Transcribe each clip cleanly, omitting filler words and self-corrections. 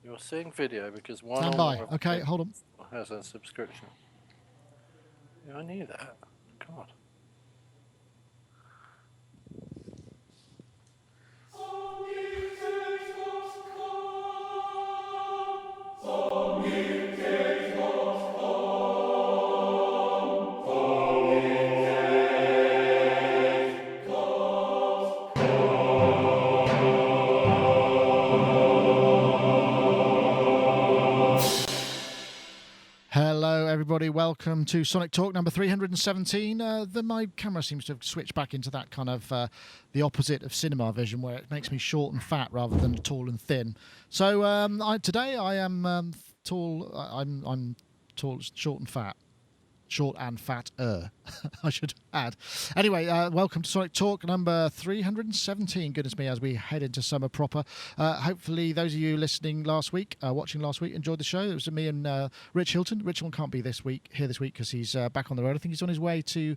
You're seeing video because one Stand or by. more of Okay, them hold on. has a subscription. Yeah, I knew that. God. Hello, everybody. Welcome to Sonic Talk number 317. My camera seems to have switched back into that kind of the opposite of cinema vision, where it makes me short and fat rather than tall and thin. So today I am tall. I'm tall, short and fat. Short and fat-er, I should add. Anyway, welcome to Sonic Talk number 317. Goodness me, as we head into summer proper. Hopefully, those of you listening last week, watching last week, enjoyed the show. It was me and Rich Hilton. Rich can't be here this week because he's back on the road. I think he's on his way to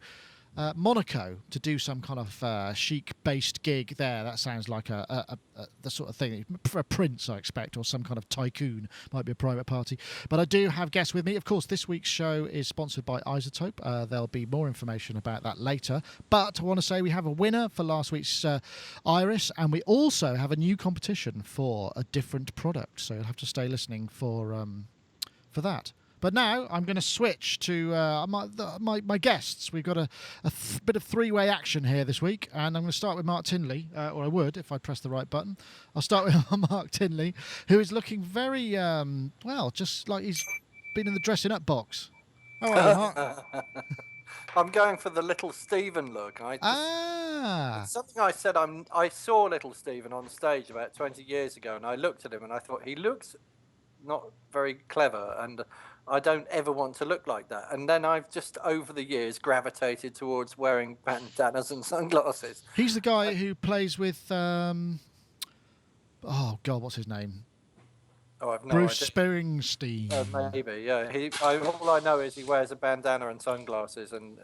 Monaco to do some kind of chic-based gig there. That sounds like the sort of thing for a prince, I expect, or some kind of tycoon. Might be a private party. But I do have guests with me. Of course, this week's show is sponsored by Isotope. There'll be more information about that later. But I want to say we have a winner for last week's Iris, and we also have a new competition for a different product. So you'll have to stay listening for that. But now I'm going to switch to my guests. We've got a bit of three-way action here this week, and I'm going to start with Mark Tinley, or I would if I pressed the right button. I'll start with Mark Tinley, who is looking very, just like he's been in the dressing-up box. How are you, Mark? I'm going for the Little Steven look. It's something I said. I saw Little Steven on stage about 20 years ago, and I looked at him and I thought he looks not very clever, and I don't ever want to look like that. And then I've just over the years gravitated towards wearing bandanas and sunglasses. He's the guy who plays with oh God, what's his name? Oh, I've no Bruce idea. Springsteen. Maybe, yeah. All I know is he wears a bandana and sunglasses, and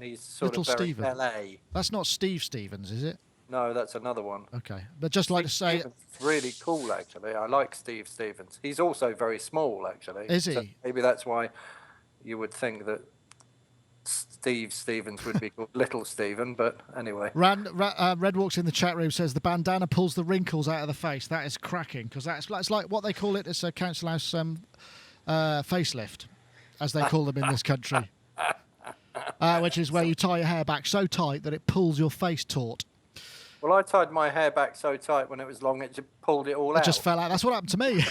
he's sort Little of very Steven. LA. That's not Steve Stevens, is it? No, that's another one. Okay, but just like to say, Stevens is really cool. Actually, I like Steve Stevens. He's also very small. Actually, is he? So maybe that's why you would think that Steve Stevens would be called Little Steven. But anyway, Red Walks in the chat room says the bandana pulls the wrinkles out of the face. That is cracking, because that's like what they call it as a council house facelift, as they call them in this country, which is where you tie your hair back so tight that it pulls your face taut. Well, I tied my hair back so tight when it was long, it just pulled it all out. It just fell out. That's what happened to me.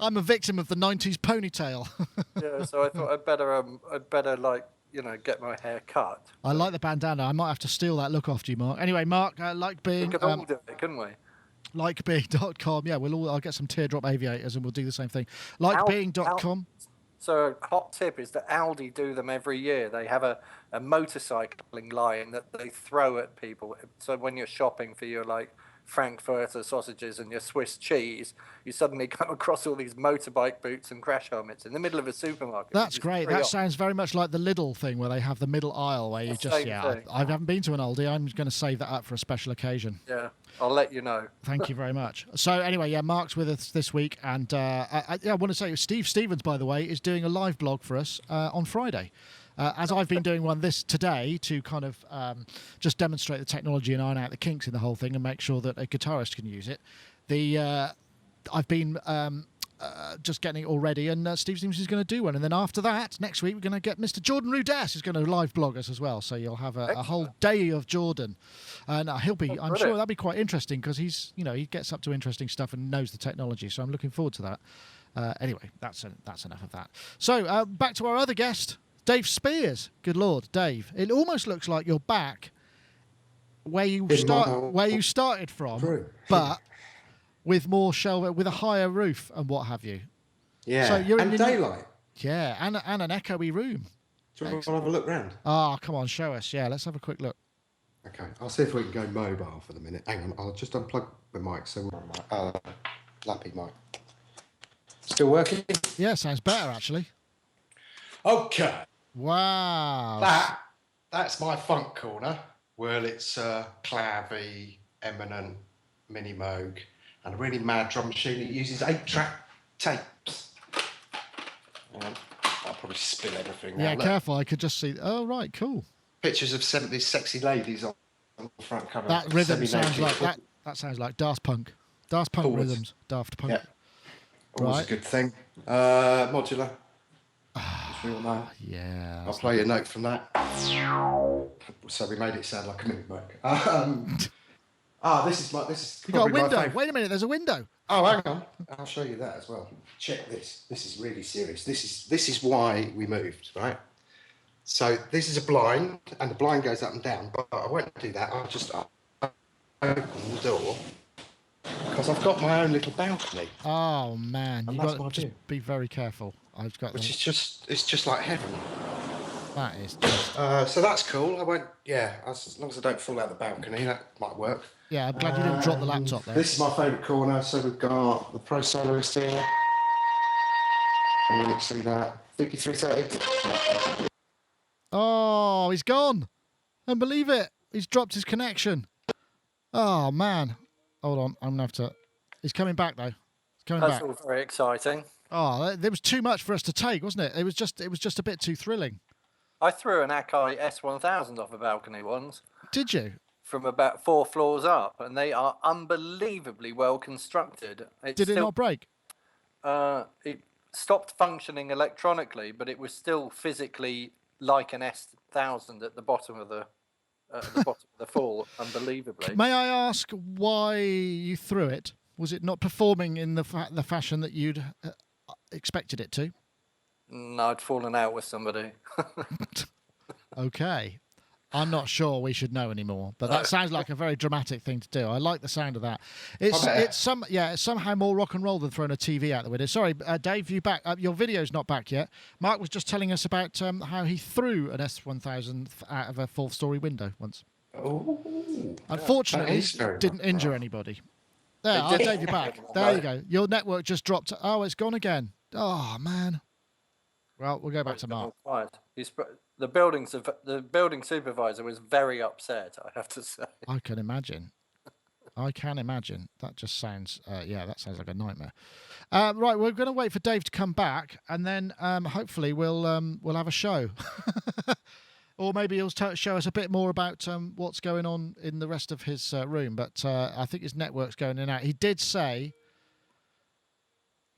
I'm a victim of the 90s ponytail. Yeah, so I thought I'd better get my hair cut. I like the bandana. I might have to steal that look after you, Mark. Anyway, Mark, like being... We could all do it, couldn't we? Likebeing.com. Yeah, I'll get some teardrop aviators and we'll do the same thing. Likebeing.com. So a hot tip is that Aldi do them every year. They have a motorcycling line that they throw at people. So when you're shopping for your Frankfurter sausages and your Swiss cheese, you suddenly come across all these motorbike boots and crash helmets in the middle of a supermarket. That's great. That sounds very much like the Lidl thing where they have the middle aisle where you just, I haven't been to an Aldi. I'm going to save that up for a special occasion. Yeah, I'll let you know. Thank you very much. So anyway, yeah, Mark's with us this week. And I want to say Steve Stevens, by the way, is doing a live blog for us on Friday. As I've been doing one today to kind of just demonstrate the technology and iron out the kinks in the whole thing and make sure that a guitarist can use it. I've been just getting it all ready, and Steve Stevens is going to do one. And then after that, next week, we're going to get Mr. Jordan Rudess is going to live blog us as well. So you'll have a whole day of Jordan. And I'm sure that'll be quite interesting because he gets up to interesting stuff and knows the technology. So I'm looking forward to that. Anyway, that's enough of that. So back to our other guest, Dave Spears. Good Lord, Dave. It almost looks like you're back where you started from, but with more shelving, with a higher roof and what have you. Yeah, so you're in daylight. Yeah, and an echoey room. Do you want to have a look round? Oh, come on, show us. Yeah, let's have a quick look. Okay, I'll see if we can go mobile for the minute. Hang on, I'll just unplug the mic. So, lappy mic. Still working? Yeah, sounds better actually. Okay. Wow. That's my funk corner. Well, it's Clavy, Eminent, Mini Moog, and a really mad drum machine that uses 8-track tapes. I'll probably spill everything now. Yeah, Look. careful. I could just see. Oh, right, cool. Pictures of 70s sexy ladies on the front cover. That rhythm sounds like that. That sounds like Daft Punk. Daft Punk Forwards. rhythms. Daft Punk. Yeah. Always a good thing. Modular. Yeah. I'll play you a note from that. So we made it sound like a mini mic. This is. You got a window. Wait a minute. There's a window. Oh, hang on. I'll show you that as well. Check this. This is really serious. This is why we moved, right? So this is a blind, and the blind goes up and down. But I won't do that. I'll just open the door because I've got my own little balcony. Oh man, you got to just view. be very careful. I've got. Which is it's just like heaven. That is just. So that's cool. I won't. Yeah, as long as I don't fall out the balcony, that might work. Yeah, I'm glad you didn't drop the laptop there. This is my favourite corner. So we've got the Pro Soloist here. And you can see that 5330. Oh, he's gone. Don't believe it. He's dropped his connection. Oh man. Hold on. I'm gonna have to. He's coming back though. He's coming back. That's all very exciting. Oh, there was too much for us to take, wasn't it? It was just a bit too thrilling. I threw an Akai S1000 off a balcony once. Did you? From about 4 floors up, and they are unbelievably well constructed. Did it not break? It stopped functioning electronically, but it was still physically like an S1000 at the bottom of the fall, unbelievably. May I ask why you threw it? Was it not performing in the fashion that you'd expected it to? No, I'd fallen out with somebody. Okay. I'm not sure we should know anymore, but that sounds like a very dramatic thing to do. I like the sound of that. It's somehow more rock and roll than throwing a TV out the window. Sorry, Dave, you back? Your video's not back yet. Mark was just telling us about how he threw an S1000 out of a 4th-story window once. Oh, unfortunately, didn't injure anybody. There, Dave, you're back. There you go. Your network just dropped. Oh, it's gone again. Oh man. Well, we'll go back to Mark. The building supervisor was very upset, I have to say. I can imagine. That just sounds, that sounds like a nightmare. Right, we're going to wait for Dave to come back, and then hopefully we'll have a show. Or maybe he'll show us a bit more about what's going on in the rest of his room. But I think his network's going in and out. He did say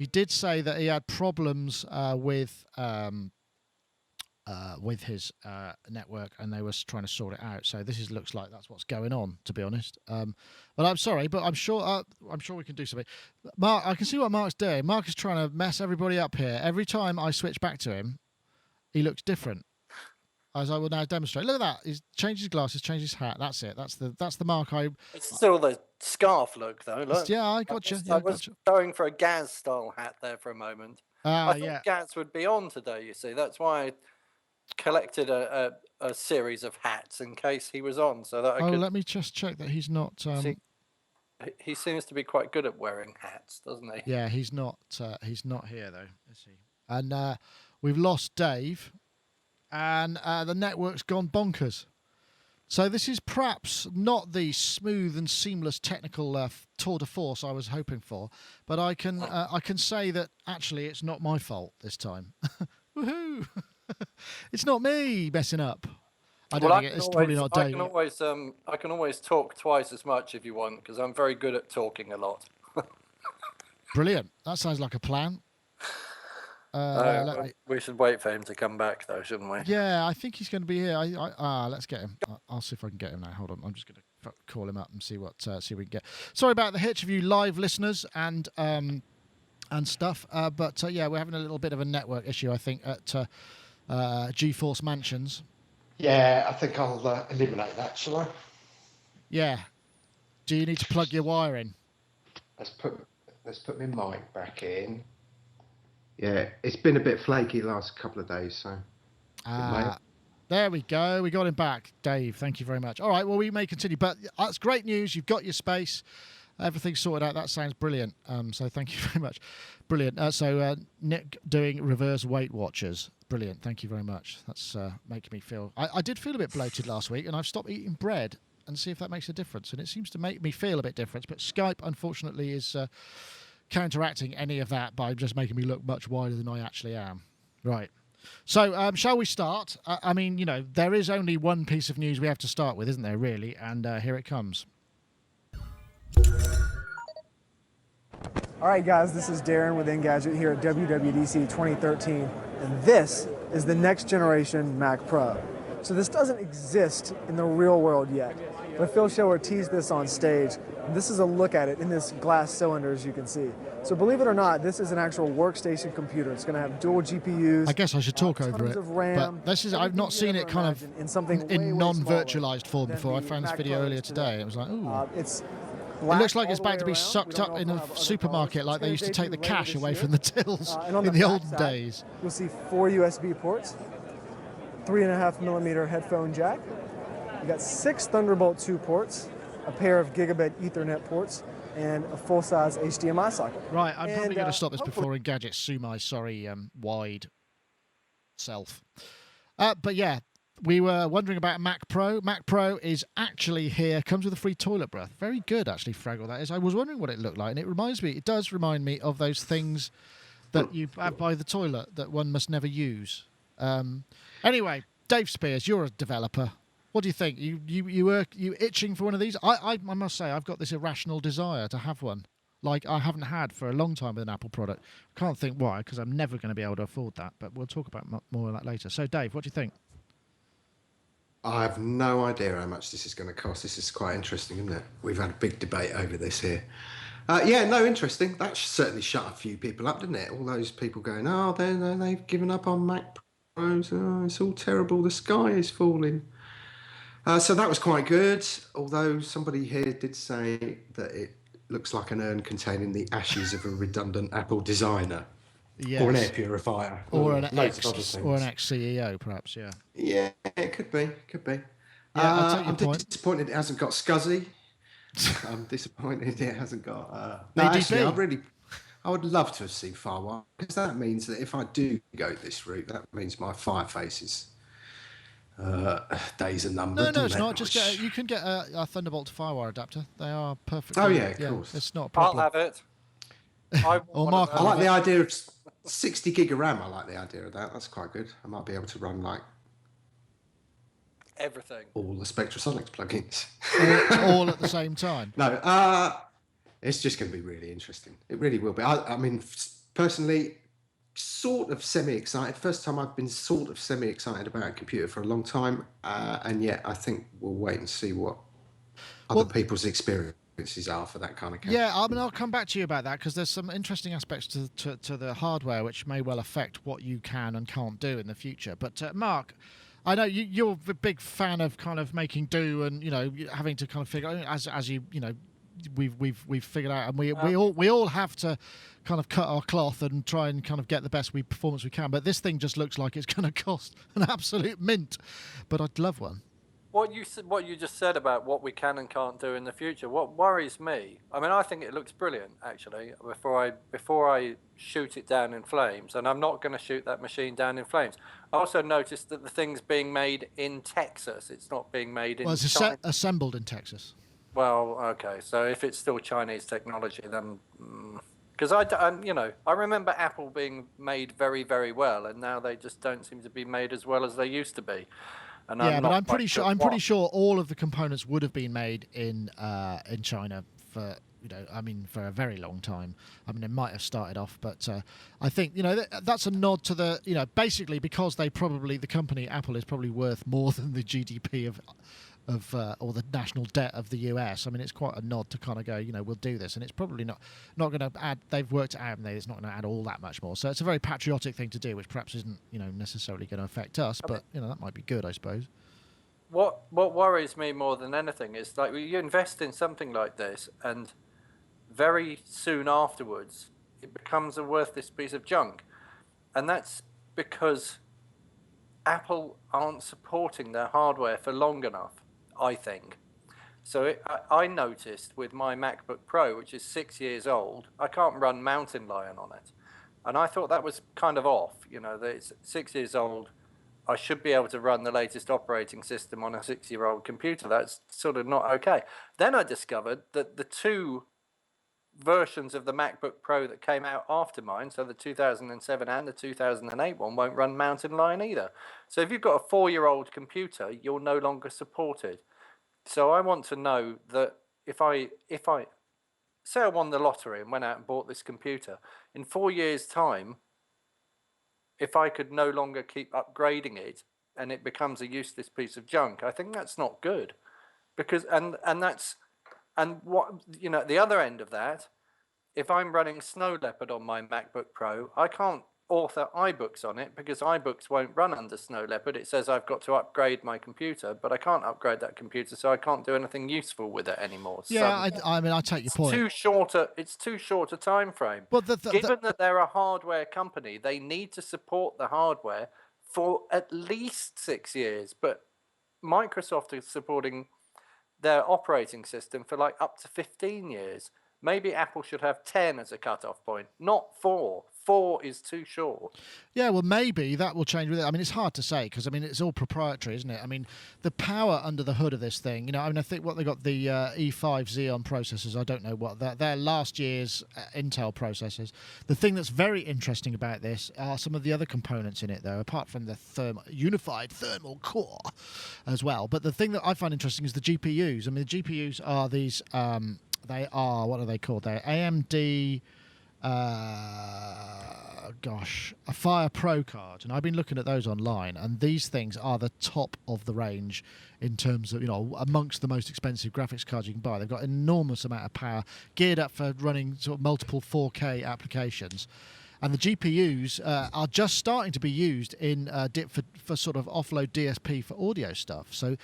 that he had problems with his network, and they were trying to sort it out. So this looks like that's what's going on, to be honest. But I'm sorry, but I'm sure we can do something. Mark, I can see what Mark's doing. Mark is trying to mess everybody up here. Every time I switch back to him, he looks different. As I will now demonstrate. Look at that. He's changed his glasses, changed his hat. That's it. That's the Mark I. It's still the scarf look, though. Look. Yeah, I got you. I was going for a Gaz style hat there for a moment. I thought Gaz would be on today. You see, that's why I collected a series of hats in case he was on, so that I could. Let me just check that he's not. He seems to be quite good at wearing hats, doesn't he? Yeah, he's not. He's not here though, is he? And we've lost Dave. And the network's gone bonkers. So this is perhaps not the smooth and seamless technical tour de force I was hoping for, but I can say that actually it's not my fault this time. Woohoo! It's not me messing up. I don't think it's probably not Dave. I can always talk twice as much if you want, because I'm very good at talking a lot. Brilliant. That sounds like a plan. We should wait for him to come back, though, shouldn't we? Yeah, I think he's going to be here. Let's get him. I'll see if I can get him now. Hold on, I'm just going to call him up and see what we can get. Sorry about the hitch of you live listeners and stuff, but we're having a little bit of a network issue, I think, at GeForce Mansions. Yeah, I think I'll eliminate that, shall I? Yeah. Do you need to plug your wire in? Let's put my mic back in. Yeah, it's been a bit flaky the last couple of days, so. There we go. We got him back, Dave. Thank you very much. All right, well, we may continue, but that's great news. You've got your space. Everything's sorted out. That sounds brilliant. So thank you very much. Brilliant. So Nick doing reverse Weight Watchers. Brilliant. Thank you very much. That's making me feel. I did feel a bit bloated last week, and I've stopped eating bread. and see if that makes a difference. And it seems to make me feel a bit different. But Skype, unfortunately, is counteracting any of that by just making me look much wider than I actually am. Right. So, shall we start? I mean, there is only one piece of news we have to start with, isn't there, really? And here it comes. All right, guys, this is Darren with Engadget here at WWDC 2013, and this is the next generation Mac Pro. So this doesn't exist in the real world yet, but Phil Schiller teased this on stage, and this is a look at it in this glass cylinder, as you can see. So believe it or not, this is an actual workstation computer. It's going to have dual GPUs. I guess I should talk over it, RAM, but this is, I've not seen it kind of in non-virtualized form before. I found this video earlier today. It was like, ooh. It looks like it's about to be sucked up in a supermarket like they used to take the cash away from the tills in the olden days. You'll see 4 USB ports, 3.5mm headphone jack. You got 6 Thunderbolt 2 ports, a pair of gigabit Ethernet ports, and a full-size HDMI socket. Right, I'm probably going to stop this before Engadget sue my wide self. But yeah. We were wondering about Mac Pro. Mac Pro is actually here. Comes with a free toilet breath. Very good, actually, Fraggle, that is. I was wondering what it looked like, and it does remind me of those things that you have by the toilet that one must never use. Anyway, Dave Spears, you're a developer. What do you think? You itching for one of these? I must say, I've got this irrational desire to have one, like I haven't had for a long time with an Apple product. Can't think why, because I'm never going to be able to afford that, but we'll talk about more of that later. So, Dave, what do you think? I have no idea how much this is going to cost. This is quite interesting, isn't it? We've had a big debate over this here. Interesting. That certainly shut a few people up, didn't it? All those people going, oh, they've given up on Mac Pros. Oh, it's all terrible. The sky is falling. So that was quite good, although somebody here did say that it looks like an urn containing the ashes of a redundant Apple designer. Yes. Or an air purifier. Or an ex-CEO, perhaps, yeah. Yeah, it could be. Yeah, I'll take your I'm point. disappointed it hasn't got SCSI. I'm disappointed it hasn't got... ADB. Actually, I would love to have seen Firewire, because that means that if I do go this route, that means my Firefaces days are numbered. No, it's not. Just you can get a Thunderbolt to Firewire adapter. They are perfect. Oh, yeah, of course. It's not a problem. I'll have it. Mark, I like the idea of 60 gig of RAM. I like the idea of that. That's quite good. I might be able to run like everything, all the Spectrasonics plugins, all at the same time. No, it's just going to be really interesting. It really will be. I mean, personally, sort of semi-excited. First time I've been sort of semi-excited about a computer for a long time, and yet I think we'll wait and see what other people's experiences are for that kind of camera. Yeah, I mean, I'll come back to you about that, because there's some interesting aspects to the hardware which may well affect what you can and can't do in the future. But Mark, I know you're a big fan of kind of making do and having to kind of figure as we've figured out, and we all have to kind of cut our cloth and try and kind of get the best performance we can. But this thing just looks like it's going to cost an absolute mint. But I'd love one. What you just said about what we can and can't do in the future, what worries me, I mean, I think it looks brilliant, actually, before I shoot it down in flames, and I'm not going to shoot that machine down in flames. I also noticed that the thing's being made in Texas. It's not being made in Well, it's China. Assembled in Texas. Well, okay, so if it's still Chinese technology, then... Because I remember Apple being made very, very well, and now they just don't seem to be made as well as they used to be. And yeah, but I'm pretty sure all of the components would have been made in China for for a very long time. I mean, it might have started off, but I think that's a nod to the basically because the company Apple is probably worth more than the GDP of or the national debt of the US. I mean, it's quite a nod to kind of go, we'll do this, and it's probably not going to add. They've worked it out, and it's not going to add all that much more. So it's a very patriotic thing to do, which perhaps isn't necessarily going to affect us, but that might be good, I suppose. What worries me more than anything is like you invest in something like this, and very soon afterwards it becomes a worthless piece of junk, and that's because Apple aren't supporting their hardware for long enough, I think. So I noticed with my MacBook Pro, which is 6 years old, I can't run Mountain Lion on it. And I thought that was kind of off, that it's 6 years old. I should be able to run the latest operating system on a 6-year-old computer. That's sort of not okay. Then I discovered that the 2 versions of the MacBook Pro that came out after mine, so the 2007 and the 2008 one, won't run Mountain Lion either. So if you've got a 4-year-old computer, you're no longer supported. So I want to know that if I say I won the lottery and went out and bought this computer, in 4 years' time, if I could no longer keep upgrading it and it becomes a useless piece of junk, I think that's not good. Because and what, you know, at the other end of that, if I'm running Snow Leopard on my MacBook Pro, I can't author iBooks on it because iBooks won't run under Snow Leopard. It says I've got to upgrade my computer, but I can't upgrade that computer, so I can't do anything useful with it anymore. Yeah, I mean, I take your point. It's too short a time frame. But given that they're a hardware company, they need to support the hardware for at least 6 years. But Microsoft is supporting their operating system for like up to 15 years. Maybe Apple should have 10 as a cutoff point, not 4. 4 is too short. Yeah, well, maybe that will change with it. I mean, it's hard to say because, I mean, it's all proprietary, isn't it? I mean, the power under the hood of this thing, you know, I mean, I think what they got, the E5 Xeon processors, I don't know what, they're last year's Intel processors. The thing that's very interesting about this are some of the other components in it, though, apart from the unified thermal core as well. But the thing that I find interesting is the GPUs. I mean, the GPUs are these, they are, what are they called? They're AMD... a Fire Pro card, and I've been looking at those online, and these things are the top of the range in terms of, you know, amongst the most expensive graphics cards you can buy. They've got enormous amount of power, geared up for running sort of multiple 4K applications, and the GPUs are just starting to be used in for sort of offload DSP for audio stuff. So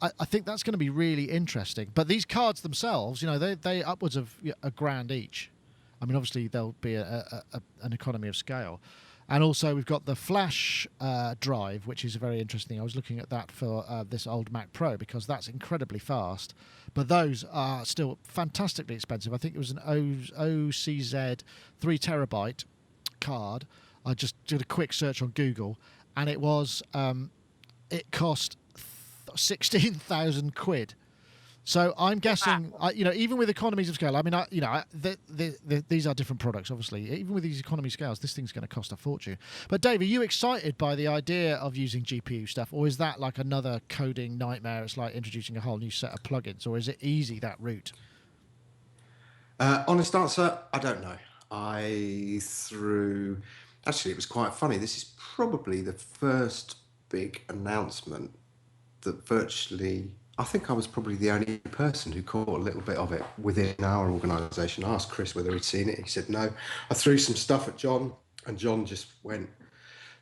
I think that's going to be really interesting. But these cards themselves, you know, they upwards of $1,000 each. I mean, obviously, there'll be an economy of scale. And also, we've got the flash drive, which is very interesting. I was looking at that for this old Mac Pro because that's incredibly fast. But those are still fantastically expensive. I think it was an OCZ 3 terabyte card. I just did a quick search on Google, and it was it cost 16,000 quid. So I'm guessing, you know, even with economies of scale, I mean, these are different products, obviously. Even with these economy scales, this thing's going to cost a fortune. But Dave, are you excited by the idea of using GPU stuff, or is that like another coding nightmare? It's like introducing a whole new set of plugins, or is it easy, that route? Honest answer, I don't know. Actually, it was quite funny. This is probably the first big announcement that virtually... I think I was probably the only person who caught a little bit of it within our organisation. I asked Chris whether he'd seen it. He said no. I threw some stuff at John, and John just went,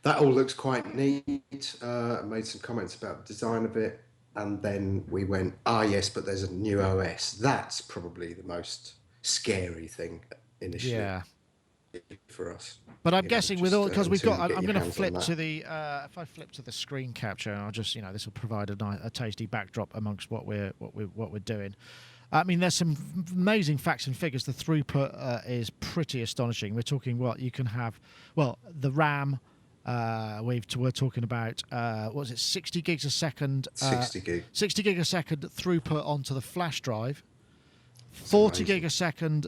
that all looks quite neat, made some comments about the design of it, and then we went, yes, but there's a new OS. That's probably the most scary thing initially. Yeah. For us, but I'm guessing with all, because we've got, I'm going to flip to the if I flip to the screen capture, I'll just, you know, this will provide a tasty backdrop amongst what we're doing. I mean, there's some amazing facts and figures. The throughput is pretty astonishing. We're talking what you can have. Well, the RAM, we're talking about what was it, 60 gigs a second? 60 gig a second throughput onto the flash drive. 40 gig a second.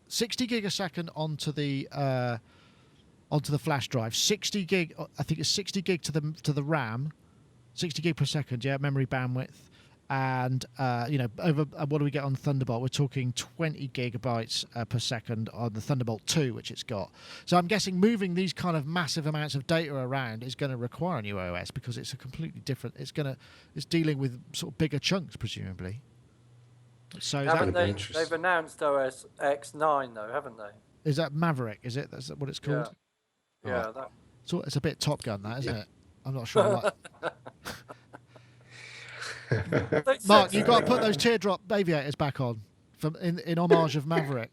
60 gig a second onto the flash drive. 60 gig, I think it's 60 gig to the RAM, 60 gig per second, yeah, memory bandwidth, and you know, over what do we get on Thunderbolt? We're talking 20 gigabytes per second on the Thunderbolt 2, which it's got. So I'm guessing moving these kind of massive amounts of data around is going to require a new OS because it's a completely different. It's dealing with sort of bigger chunks, presumably. So they've announced OS X9 though, haven't they? Is that Maverick? Is it? That's what it's called. Yeah. Oh. So it's a bit Top Gun, that, isn't it? I'm not sure. Mark, you've got to put those teardrop aviators back on, in homage of Maverick.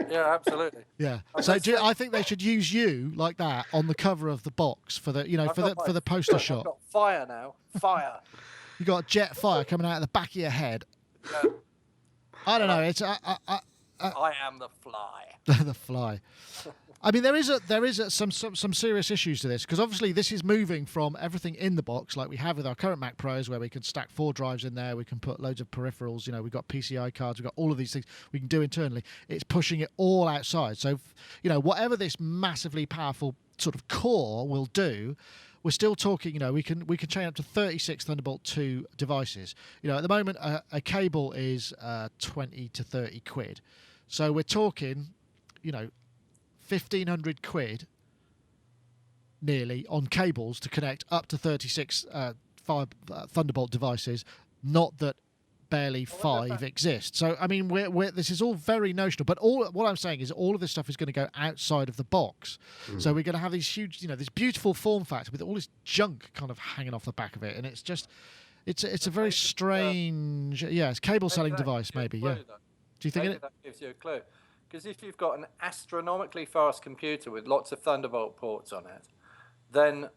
Yeah, absolutely. Yeah. So I think they should use you like that on the cover of the box for the, you know, for the poster shot. I've got fire now. Fire. You got a jet fire coming out of the back of your head. Yeah. I don't know. It's I am the fly. The fly. I mean, there is some serious issues to this, because obviously this is moving from everything in the box, like we have with our current Mac Pros, where we can stack 4 drives in there, we can put loads of peripherals, you know, we've got PCI cards, we've got all of these things we can do internally. It's pushing it all outside. So, you know, whatever this massively powerful sort of core will do, we're still talking, you know, we can chain up to 36 Thunderbolt 2 devices. You know, at the moment, a cable is 20 to 30 quid. So we're talking, you know, 1,500 quid nearly on cables to connect up to 36 Thunderbolt devices, not that barely 5 exist. So, I mean, this is all very notional, but what I'm saying is all of this stuff is going to go outside of the box. So we're going to have these huge, you know, this beautiful form factor with all this junk kind of hanging off the back of it, and it's just, it's a very strange, it's cable selling device maybe, yeah. Do you think that gives you a clue? Because if you've got an astronomically fast computer with lots of Thunderbolt ports on it, then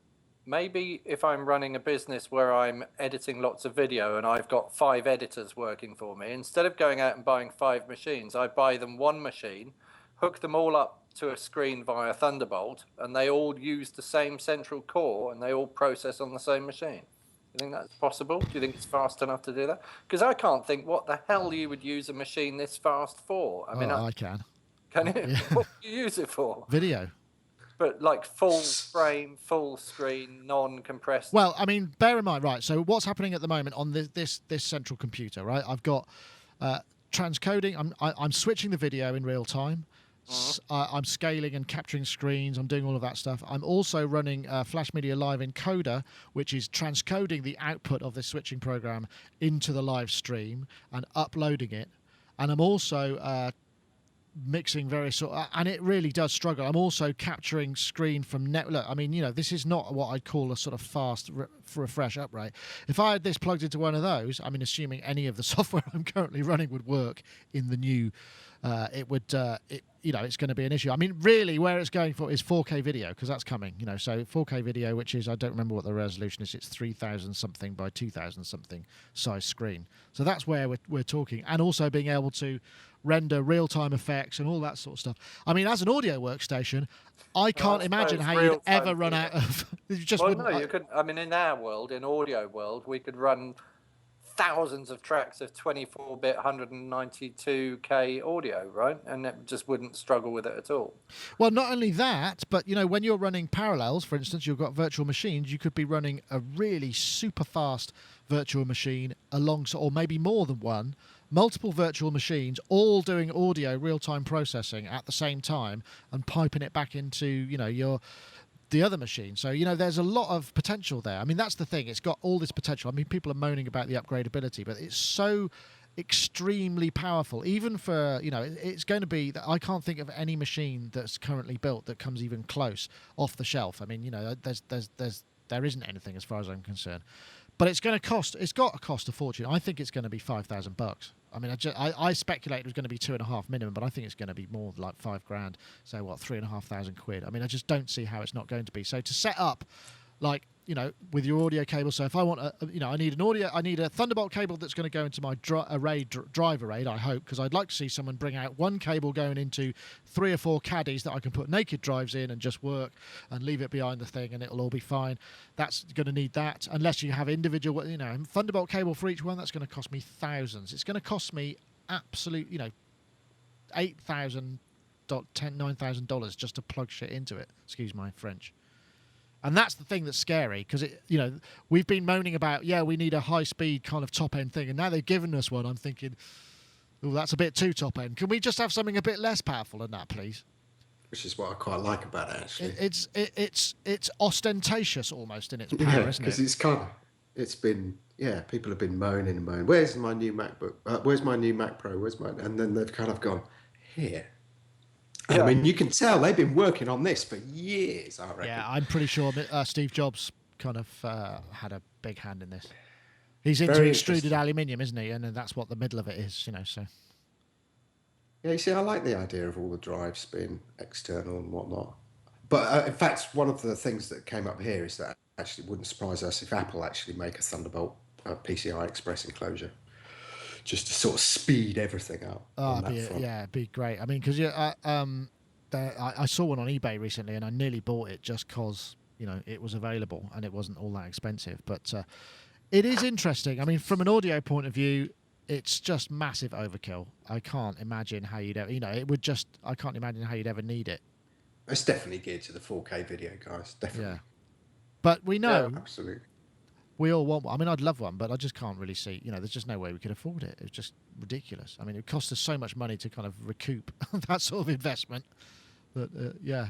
maybe if I'm running a business where I'm editing lots of video and I've got 5 editors working for me, instead of going out and buying 5 machines, I buy them 1 machine, hook them all up to a screen via Thunderbolt, and they all use the same central core and they all process on the same machine. Do you think that's possible? Do you think it's fast enough to do that? Because I can't think what the hell you would use a machine this fast for. I mean, I can. Can you? Yeah. What do you use it for? Video. But like full frame, full screen, non-compressed. Well, I mean, bear in mind, right? So what's happening at the moment on this central computer, right? I've got transcoding. I'm switching the video in real time. I'm scaling and capturing screens. I'm doing all of that stuff. I'm also running Flash Media Live Encoder, which is transcoding the output of this switching program into the live stream and uploading it. And I'm also mixing various and it really does struggle. I'm also capturing screen from look, I mean, you know, this is not what I'd call a sort of fast refresh uprate. If I had this plugged into one of those, I mean, assuming any of the software I'm currently running would work in the new, you know, it's going to be an issue. I mean, really, where it's going for is 4K video, because that's coming, you know. So 4K video, which is, I don't remember what the resolution is. It's 3,000 something by 2,000 something size screen. So that's where we're talking, and also being able to render real-time effects and all that sort of stuff. I mean, as an audio workstation, I can't imagine how you'd ever run out of. You just wouldn't. No, you could. I mean, in our world, in audio world, we could run thousands of tracks of 24-bit 192K audio, right? And it just wouldn't struggle with it at all. Well, not only that, but, you know, when you're running parallels, for instance, you've got virtual machines, you could be running a really super fast virtual machine alongside, or maybe more than one, multiple virtual machines, all doing audio real-time processing at the same time and piping it back into, you know, the other machine. So, you know, there's a lot of potential there. I mean, that's the thing. It's got all this potential. I mean, people are moaning about the upgradability, but it's so extremely powerful. Even for, you know, it's going to be, I can't think of any machine that's currently built that comes even close off the shelf. I mean, you know, there isn't anything as far as I'm concerned. But it's going to cost. It's got to cost a fortune. I think it's going to be $5,000. I mean, I speculate it was going to be 2.5 minimum, but I think it's going to be more like $5,000. So what, 3,500 quid? I mean, I just don't see how it's not going to be. So to set up, like, you know, with your audio cable. So if I want you know, I need a Thunderbolt cable that's going to go into my drive array, I hope, because I'd like to see someone bring out one cable going into 3 or 4 caddies that I can put naked drives in and just work and leave it behind the thing and it'll all be fine. That's going to need that, unless you have individual, you know, Thunderbolt cable for each one. That's going to cost me thousands. It's going to cost me absolute, you know, $8,000, $9,000 just to plug shit into it. Excuse my French. And that's the thing that's scary, because, you know, we've been moaning about, we need a high-speed kind of top-end thing, and now they've given us one. I'm thinking, oh, that's a bit too top-end. Can we just have something a bit less powerful than that, please? Which is what I quite like about it, actually. It's ostentatious almost in its power, isn't it? Because it's kind of, it's been, people have been moaning and moaning. Where's my new MacBook? Where's my new Mac Pro? And then they've kind of gone, here. Yeah. I mean, you can tell they've been working on this for years, I reckon. Yeah, I'm pretty sure Steve Jobs kind of had a big hand in this. He's into extruded aluminium, isn't he? And that's what the middle of it is, you know, so. Yeah, you see, I like the idea of all the drives being external and whatnot. But in fact, one of the things that came up here is that actually wouldn't surprise us if Apple actually make a Thunderbolt PCI Express enclosure, just to sort of speed everything up. Oh, it'd be great. I mean, because I saw one on eBay recently, and I nearly bought it just because it was available and it wasn't all that expensive. But it is interesting. I mean, from an audio point of view, it's just massive overkill. I can't imagine how you'd ever, I can't imagine how you'd ever need it. It's definitely geared to the 4K video, guys. Definitely. Yeah. But we know. Yeah, absolutely. We all want one. I mean, I'd love one, but I just can't really see. There's just no way we could afford it. It's just ridiculous. I mean, it costs us so much money to kind of recoup that sort of investment. But yeah.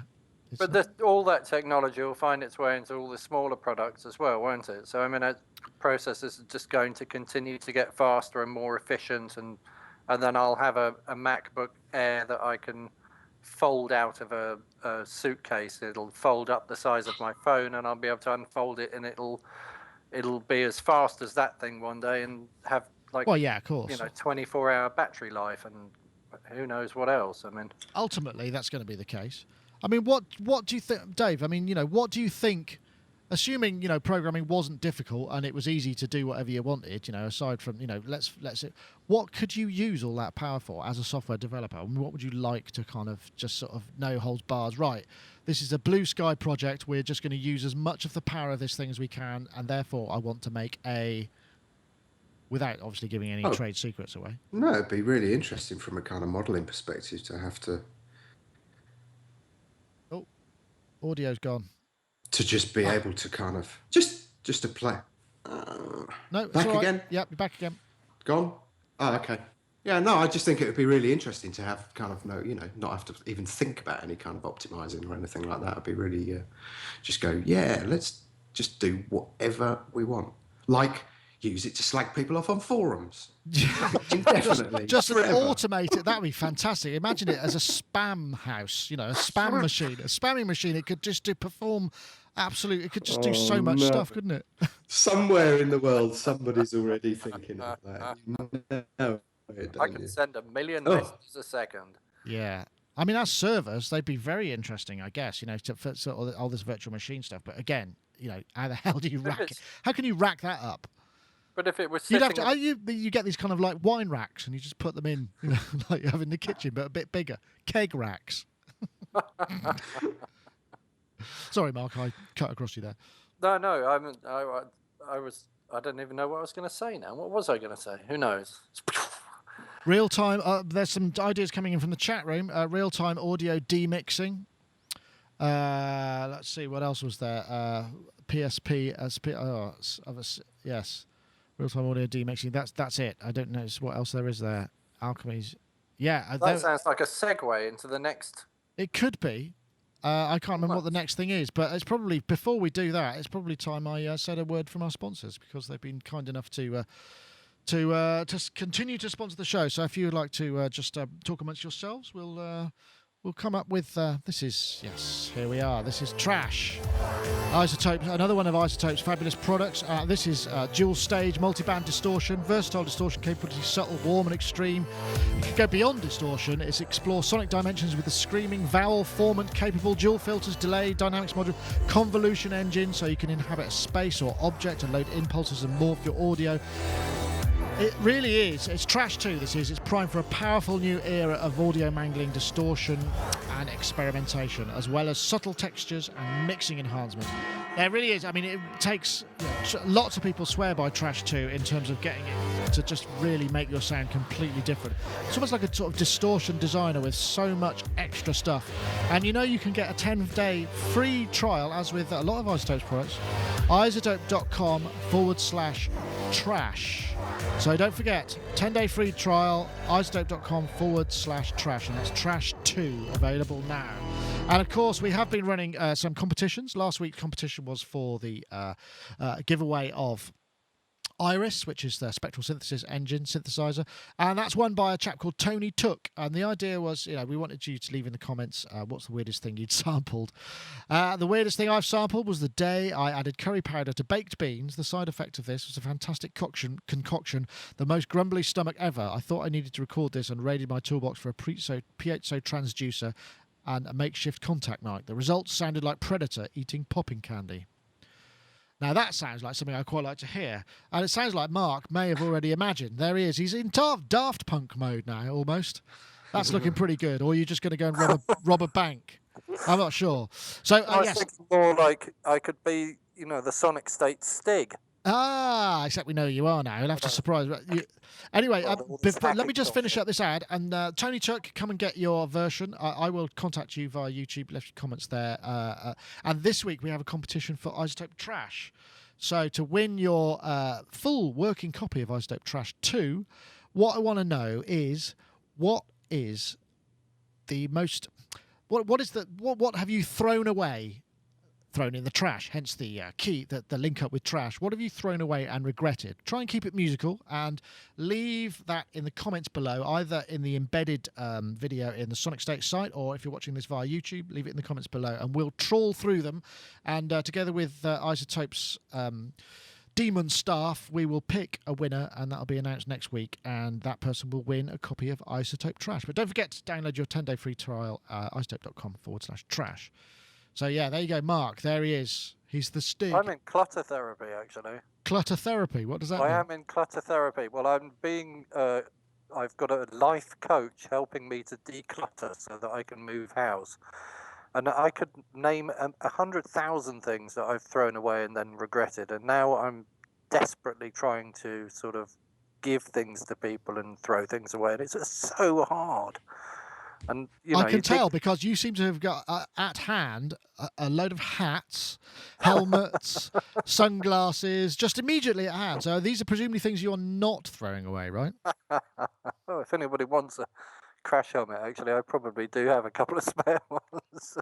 But all that technology will find its way into all the smaller products as well, won't it? So I mean, processors are just going to continue to get faster and more efficient, and then I'll have a MacBook Air that I can fold out of a suitcase. It'll fold up the size of my phone, and I'll be able to unfold it, and it'll be as fast as that thing one day, and have like, well, yeah, of course, 24-hour battery life, and who knows what else. I mean, ultimately, that's going to be the case. I mean, what do you think, Dave? I mean, what do you think? Assuming programming wasn't difficult and it was easy to do whatever you wanted, aside from what could you use all that power for as a software developer? I mean, what would you like to kind of just sort of no holds bars? Right, this is a blue sky project. We're just going to use as much of the power of this thing as we can, and therefore I want to make without obviously giving any trade secrets away. No, it'd be really interesting from a kind of modelling perspective to have to. Oh, audio's gone. To just be able to kind of just to play. No, back again. Yep, you're back again. Gone. Oh, okay. Yeah, no, I just think it would be really interesting to have kind of not have to even think about any kind of optimizing or anything like that. It'd be really just go, yeah, let's just do whatever we want. Like use it to slag people off on forums. Definitely. Just automate it. That would be fantastic. Imagine it as a spam house, a spam machine. A spamming machine, it could just perform absolutely, it could just do so much stuff, couldn't it? Somewhere in the world, somebody's already thinking of that. I can send 1 million messages a second. Yeah. I mean, as servers, they'd be very interesting, I guess, for sort of all this virtual machine stuff. But again, how the hell do you rack it? How can you rack that up? But if it was you'd have to, you get these kind of like wine racks, and you just put them in, like you have in the kitchen, but a bit bigger. Keg racks. Sorry, Mark, I cut across you there. No, I don't even know what I was going to say now. What was I going to say? Who knows? Real time. There's some ideas coming in from the chat room. Real time audio demixing. Let's see what else was there. PSP. Yes. Real-time audio demixing. That's it. I don't know what else there is there. Alchemy's. Yeah. That sounds like a segue into the next. It could be. I can't remember what the next thing is, but it's probably, before we do that, it's probably time I said a word from our sponsors, because they've been kind enough to continue to sponsor the show. So if you would like to just talk amongst yourselves, we'll come up with here we are. This is Trash. Isotope, another one of Isotope's fabulous products. This is dual stage multi-band distortion, versatile distortion capability, subtle, warm and extreme. You can go beyond distortion. It's explore sonic dimensions with the screaming vowel formant capable dual filters, delay, dynamics module, convolution engine, so you can inhabit a space or object and load impulses and morph your audio. It really is. It's Trash 2, this is. It's primed for a powerful new era of audio mangling, distortion and experimentation, as well as subtle textures and mixing enhancement. It really is. I mean, it takes... lots of people swear by Trash 2 in terms of getting it to just really make your sound completely different. It's almost like a sort of distortion designer with so much extra stuff. And you can get a 10-day free trial, as with a lot of Isotope's products, isotope.com/trash. So don't forget, 10-day free trial, isotope.com/trash, and that's Trash 2 available now. And of course, we have been running some competitions. Last week's competition was for the giveaway of Iris, which is the spectral synthesis engine synthesizer, and that's won by a chap called Tony Took. And the idea was, we wanted you to leave in the comments what's the weirdest thing you'd sampled. The weirdest thing I've sampled was the day I added curry powder to baked beans. The side effect of this was a fantastic concoction, the most grumbly stomach ever. I thought I needed to record this and raided my toolbox for a piezo transducer and a makeshift contact mic. The results sounded like Predator eating popping candy. Now that sounds like something I quite like to hear, and it sounds like Mark may have already imagined. There he is. He's in Daft Punk mode now, almost. That's looking pretty good. Or are you just going to go and rob a bank? I'm not sure. So I was yes, thinking more like I could be, the Sonic State Stig. Except we know you are now. You'll have to surprise you. Anyway, let me just finish up this ad. And Tony Tuck, come and get your version. I will contact you via YouTube. Left your comments there. And this week we have a competition for Isotope Trash. So to win your full working copy of Isotope Trash 2, what I want to know is what is the most... What have you thrown away? Thrown in the trash, hence the key, the link up with trash. What have you thrown away and regretted? Try and keep it musical and leave that in the comments below, either in the embedded video in the Sonic State site, or if you're watching this via YouTube, leave it in the comments below and we'll trawl through them. And together with Isotope's Demon staff, we will pick a winner and that'll be announced next week, and that person will win a copy of Isotope Trash. But don't forget to download your 10-day free trial, isotope.com/trash. So, yeah, there you go, Mark. There he is. He's the Stig. I'm in clutter therapy, actually. Clutter therapy? What does that mean? I am in clutter therapy. Well, I've got a life coach helping me to declutter so that I can move house. And I could name 100,000 things that I've thrown away and then regretted. And now I'm desperately trying to sort of give things to people and throw things away. And it's just so hard. And I can tell because you seem to have got at hand a load of hats, helmets, sunglasses, just immediately at hand. So these are presumably things you're not throwing away, right? Well, if anybody wants a crash helmet, actually, I probably do have a couple of spare ones.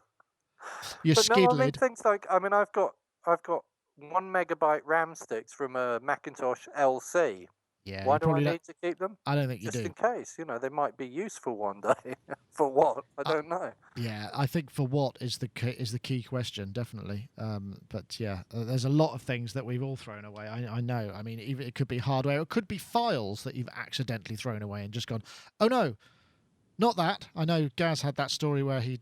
You're skid lid. I mean, things like, I've got 1 megabyte RAM sticks from a Macintosh LC. Yeah. Why do I need to keep them? I don't think you do. Just in case, they might be useful one day. For what? I don't know. Yeah, I think for what is the key question, definitely. But yeah, there's a lot of things that we've all thrown away. I know. I mean, even it could be hardware, it could be files that you've accidentally thrown away and just gone, oh no, not that. I know Gaz had that story where he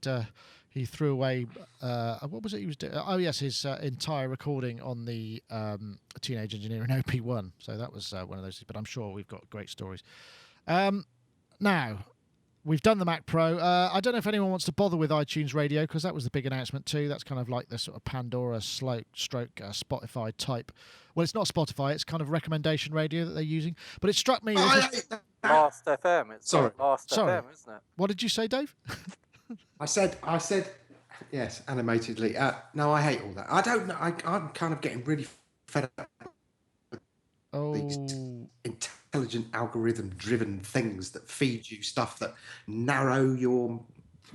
threw away what was it he was doing? Oh yes, his entire recording on the Teenage Engineer in OP1. So that was one of those. But I'm sure we've got great stories. Now we've done the Mac Pro. I don't know if anyone wants to bother with iTunes Radio because that was the big announcement too. That's kind of like the sort of Pandora stroke Spotify type. Well, it's not Spotify. It's kind of recommendation radio that they're using. But it struck me. Last FM. It's Last FM, isn't it? What did you say, Dave? I said, yes, animatedly. No, I hate all that. I don't know. I'm kind of getting really fed up with these intelligent algorithm-driven things that feed you stuff that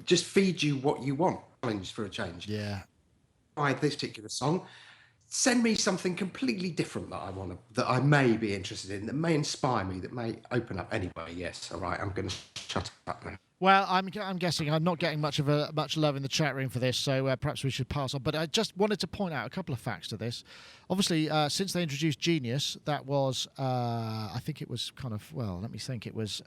just feed you what you want. Challenge for a change. Yeah. By this particular song, send me something completely different that I may be interested in, that may inspire me, that may open up. Anyway, yes, all right, I'm going to shut up now. Well, I'm guessing I'm not getting much love in the chat room for this, so perhaps we should pass on. But I just wanted to point out a couple of facts to this. Obviously, since they introduced Genius, that was, I think it was kind of, well, let me think, it was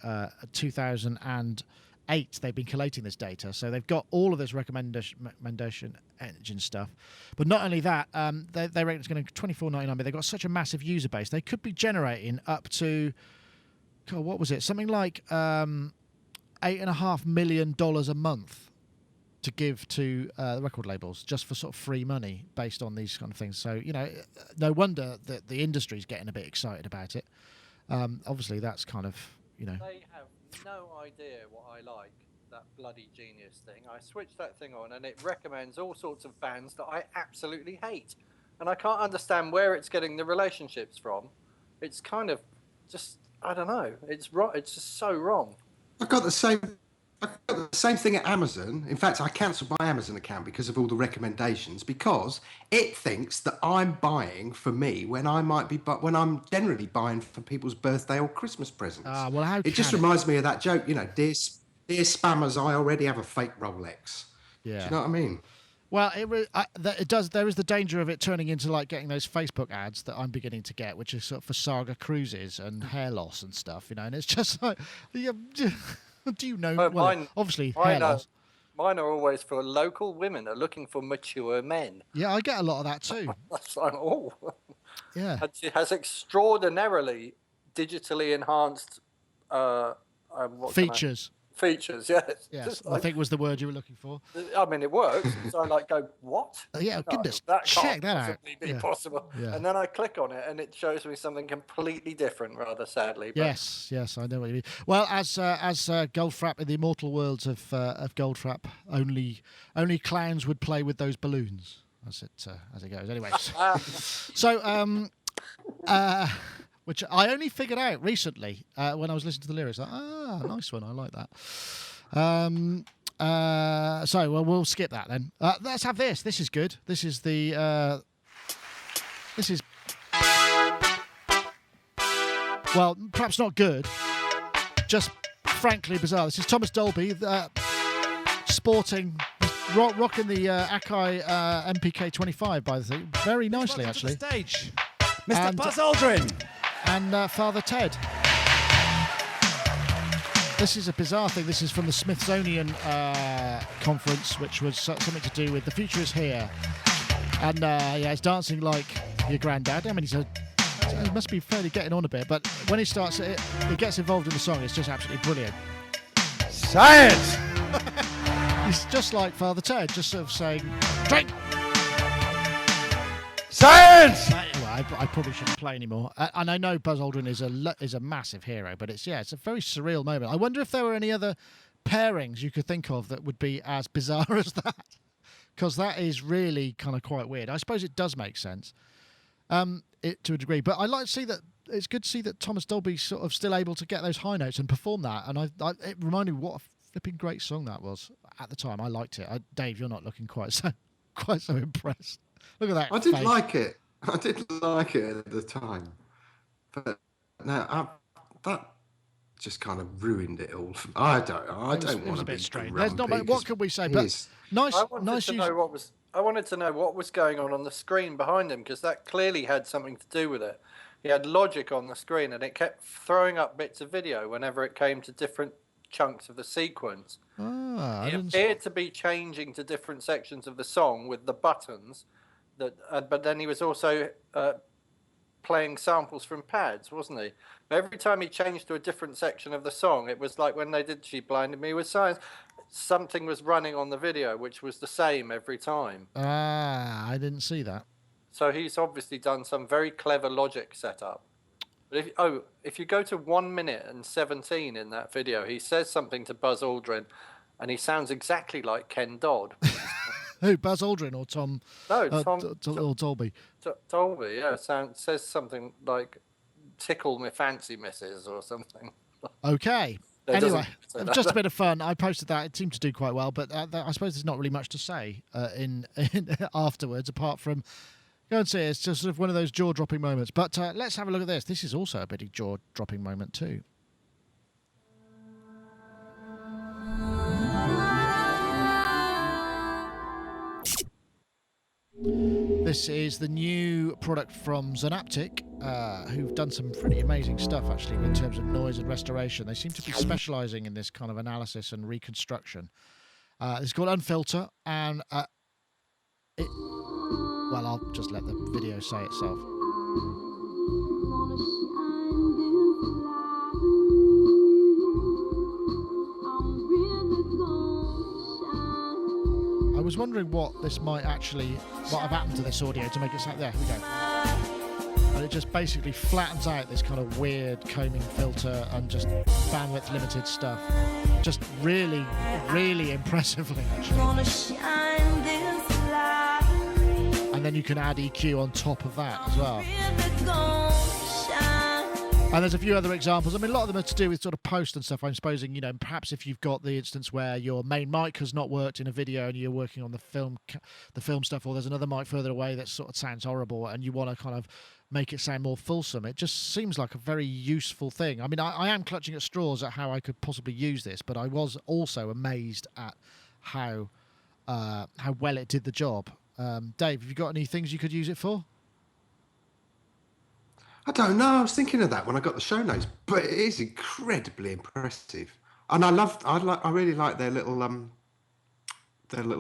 2008 they've been collating this data. So they've got all of this recommendation engine stuff. But not only that, they reckon it's going to be $24.99, but they've got such a massive user base. They could be generating up to, God, what was it? Something like... $8.5 million a month to give to the record labels just for sort of free money based on these kind of things. So, no wonder that the industry's getting a bit excited about it. Obviously, that's kind of, They have no idea what I like, that bloody Genius thing. I switched that thing on and it recommends all sorts of bands that I absolutely hate. And I can't understand where it's getting the relationships from. It's kind of just, I don't know. It's just so wrong. I got the same thing at Amazon. In fact, I cancelled my Amazon account because of all the recommendations, because it thinks that I'm buying for me when when I'm generally buying for people's birthday or Christmas presents. It just reminds me of that joke, dear spammers, I already have a fake Rolex. Yeah. Do you know what I mean? Well, it does. There is the danger of it turning into like getting those Facebook ads that I'm beginning to get, which is sort of for Saga cruises and hair loss and stuff, and it's just like, do you know? Well, obviously, hair loss. Mine are always for local women that are looking for mature men. Yeah, I get a lot of that too. That's like, oh, yeah. And she has extraordinarily digitally enhanced features. features. Yes. Yes, I think was the word you were looking for. I mean, it works. So I like go, what? Yeah, goodness, that check can't that out. possibly be possible. Yeah. And then I click on it, and it shows me something completely different, rather sadly. But... Yes, I know what you mean. Well, as Goldfrapp in the immortal worlds of Goldfrapp, only clowns would play with those balloons. As it goes. Anyway, so which I only figured out recently when I was listening to the lyrics. Like, nice one. I like that. So we'll skip that then. Let's have this. This is good. This is the. This is. Well, perhaps not good. Just frankly bizarre. This is Thomas Dolby sporting. Rocking the Akai MPK 25 by the thing. Very nicely, actually. Stage, Mr. Buzz Aldrin. And Father Ted. This is a bizarre thing. This is from the Smithsonian conference, which was something to do with The Future Is Here. And it's dancing like your granddad. I mean, he must be fairly getting on a bit, but when he starts it gets involved in the song. It's just absolutely brilliant. Science! He's just like Father Ted, just sort of saying, drink! Science! Anyway, I probably shouldn't play anymore. And I know Buzz Aldrin is a massive hero, but it's a very surreal moment. I wonder if there were any other pairings you could think of that would be as bizarre as that. Because that is really kind of quite weird. I suppose it does make sense to a degree. But I like to see that it's good to see that Thomas Dolby's sort of still able to get those high notes and perform that. And it reminded me what a flipping great song that was at the time. I liked it. Dave, you're not looking quite so impressed. Look at that. I did like it. I did like it at the time, but now that just kind of ruined it all. I don't want to be strange. There's not. What can we say? But nice. I wanted to know what was going on the screen behind him, because that clearly had something to do with it. He had logic on the screen, and it kept throwing up bits of video whenever it came to different chunks of the sequence. He appeared to be changing to different sections of the song with the buttons. But then he was also playing samples from pads, wasn't he? But every time he changed to a different section of the song, it was like when they did She Blinded Me with Science, something was running on the video which was the same every time. I didn't see that. So he's obviously done some very clever logic setup. But if you go to 1 minute and 17 in that video, he says something to Buzz Aldrin, and he sounds exactly like Ken Dodd. Who, Buzz Aldrin or Tom? No, or Dolby. Dolby, yeah. Says something like "tickle me fancy, missus" or something. Okay. Anyway, just a bit of fun. I posted that. It seemed to do quite well, but I suppose there's not really much to say in afterwards, apart from go and see it. It's just sort of one of those jaw-dropping moments. But let's have a look at this. This is also a big jaw-dropping moment too. This is the new product from Zynaptiq, who've done some pretty amazing stuff, actually, in terms of noise and restoration. They seem to be specialising in this kind of analysis and reconstruction. It's called Unfilter, and well, I'll just let the video say itself. I was wondering what have happened to this audio to make it sound. There we go. And it just basically flattens out this kind of weird combing filter and just bandwidth limited stuff. Just really, really impressively, actually. And then you can add EQ on top of that as well. And there's a few other examples. I mean, a lot of them are to do with sort of post and stuff. I'm supposing, perhaps if you've got the instance where your main mic has not worked in a video and you're working on the film stuff, or there's another mic further away that sort of sounds horrible and you want to kind of make it sound more fulsome. It just seems like a very useful thing. I mean, I am clutching at straws at how I could possibly use this, but I was also amazed at how well it did the job. Dave, have you got any things you could use it for? I don't know. I was thinking of that when I got the show notes, but it is incredibly impressive, and I really like their little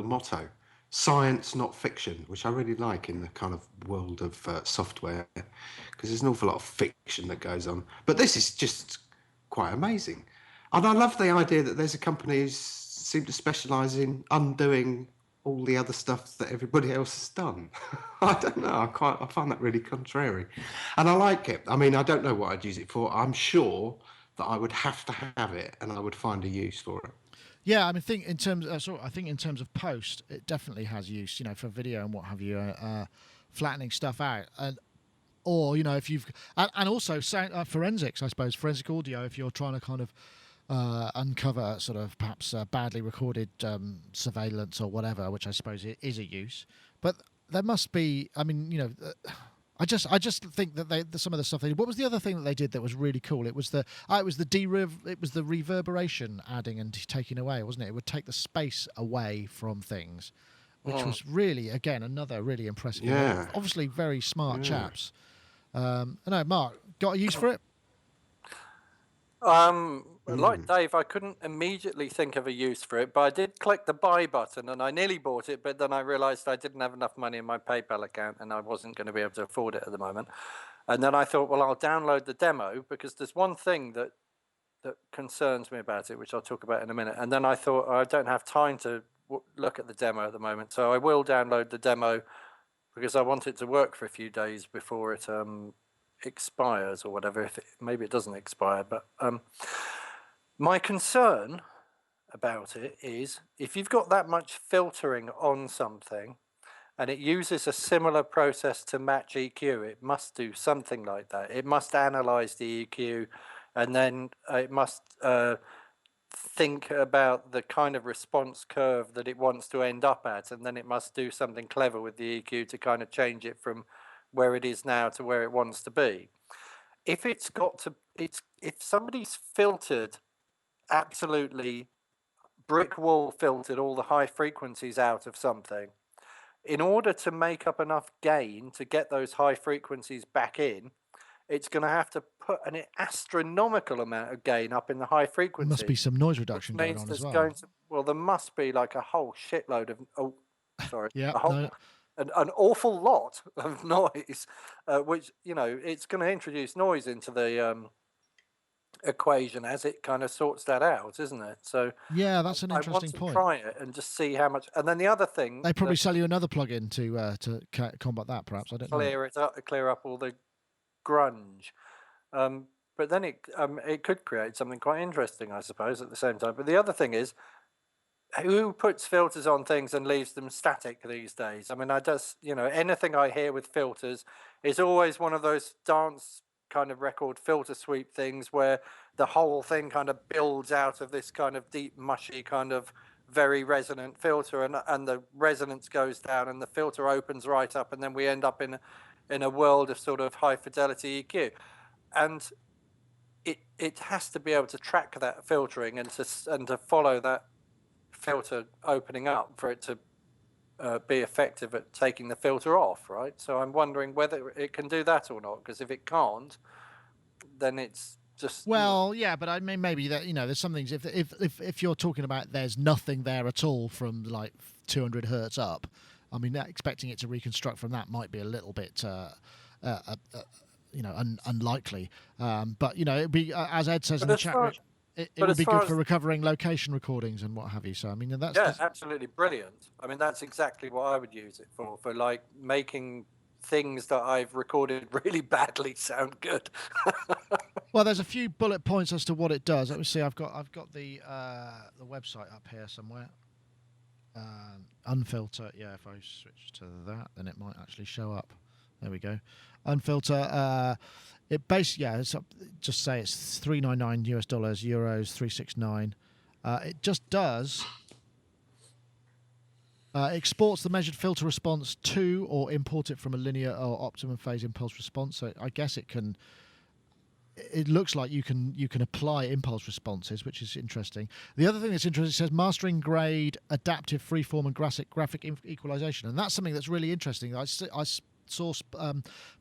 motto, "Science, not fiction," which I really like in the kind of world of software, because there's an awful lot of fiction that goes on. But this is just quite amazing. And I love the idea that there's a company who seem to specialise in undoing all the other stuff that everybody else has done. I don't know. I find that really contrary, and I like it. I mean, I don't know what I'd use it for. I'm sure that I would have to have it, and I would find a use for it. Yeah, I mean, I think in terms of post, it definitely has use, for video and what have you, flattening stuff out, or if you've and also sound, forensics, I suppose, forensic audio, if you're trying to kind of uncover sort of perhaps badly recorded surveillance or whatever, which I suppose is a use. But there must be. I mean, I just think that some of the stuff they did. What was the other thing that they did that was really cool? It was the reverberation adding and taking away, wasn't it? It would take the space away from things, which was really, again, another really impressive. Yeah. Obviously, very smart chaps. No, Mark, got a use for it? Like Dave, I couldn't immediately think of a use for it, but I did click the buy button and I nearly bought it, but then I realized I didn't have enough money in my PayPal account and I wasn't going to be able to afford it at the moment. And then I thought, well, I'll download the demo because there's one thing that concerns me about it, which I'll talk about in a minute. And then I thought, I don't have time to look at the demo at the moment, so I will download the demo because I want it to work for a few days before it expires or whatever. Maybe it doesn't expire, but my concern about it is if you've got that much filtering on something and it uses a similar process to match EQ, it must do something like that. It must analyze the EQ and then it must think about the kind of response curve that it wants to end up at, and then it must do something clever with the EQ to kind of change it from where it is now to where it wants to be. If somebody's filtered absolutely brick wall filtered all the high frequencies out of something, in order to make up enough gain to get those high frequencies back in, it's going to have to put an astronomical amount of gain up in the high frequencies. Must be some noise reduction going on as well. There must be like a whole shitload of yeah, an awful lot of noise, which it's going to introduce noise into the equation as it kind of sorts that out, isn't it? So yeah, that's an interesting point. Try it and just see how much. And then the other thing, they probably sell you another plug-in to combat that. Perhaps I don't know. Clear up all the grunge. But then it could create something quite interesting, I suppose, at the same time. But the other thing is, who puts filters on things and leaves them static these days? I mean, anything I hear with filters is always one of those dance kind of record filter sweep things where the whole thing kind of builds out of this kind of deep, mushy, kind of very resonant filter, and the resonance goes down and the filter opens right up, and then we end up in a world of sort of high fidelity EQ. And it has to be able to track that filtering and to follow that filter opening up for it to be effective at taking the filter off, right? So I'm wondering whether it can do that or not, because if it can't, then it's just yeah, but I mean maybe that there's some things if you're talking about there's nothing there at all from like 200 hertz up, I mean expecting it to reconstruct from that might be a little bit unlikely, but it'd be as Ed says in the chat room, it would be good for recovering location recordings and what have you. So I mean that's absolutely brilliant. I mean that's exactly what I would use it for like making things that I've recorded really badly sound good. Well, there's a few bullet points as to what it does. Let me see. I've got the website up here somewhere. Unfilter. Yeah, if I switch to that, then it might actually show up. There we go. Unfilter. It basically, just say it's $399 US, euros 369. It just does. Exports the measured filter response to or import it from a linear or optimum phase impulse response. So I guess it can. It looks like you can apply impulse responses, which is interesting. The other thing that's interesting, it says mastering grade, adaptive freeform and graphic equalization, and that's something that's really interesting. I saw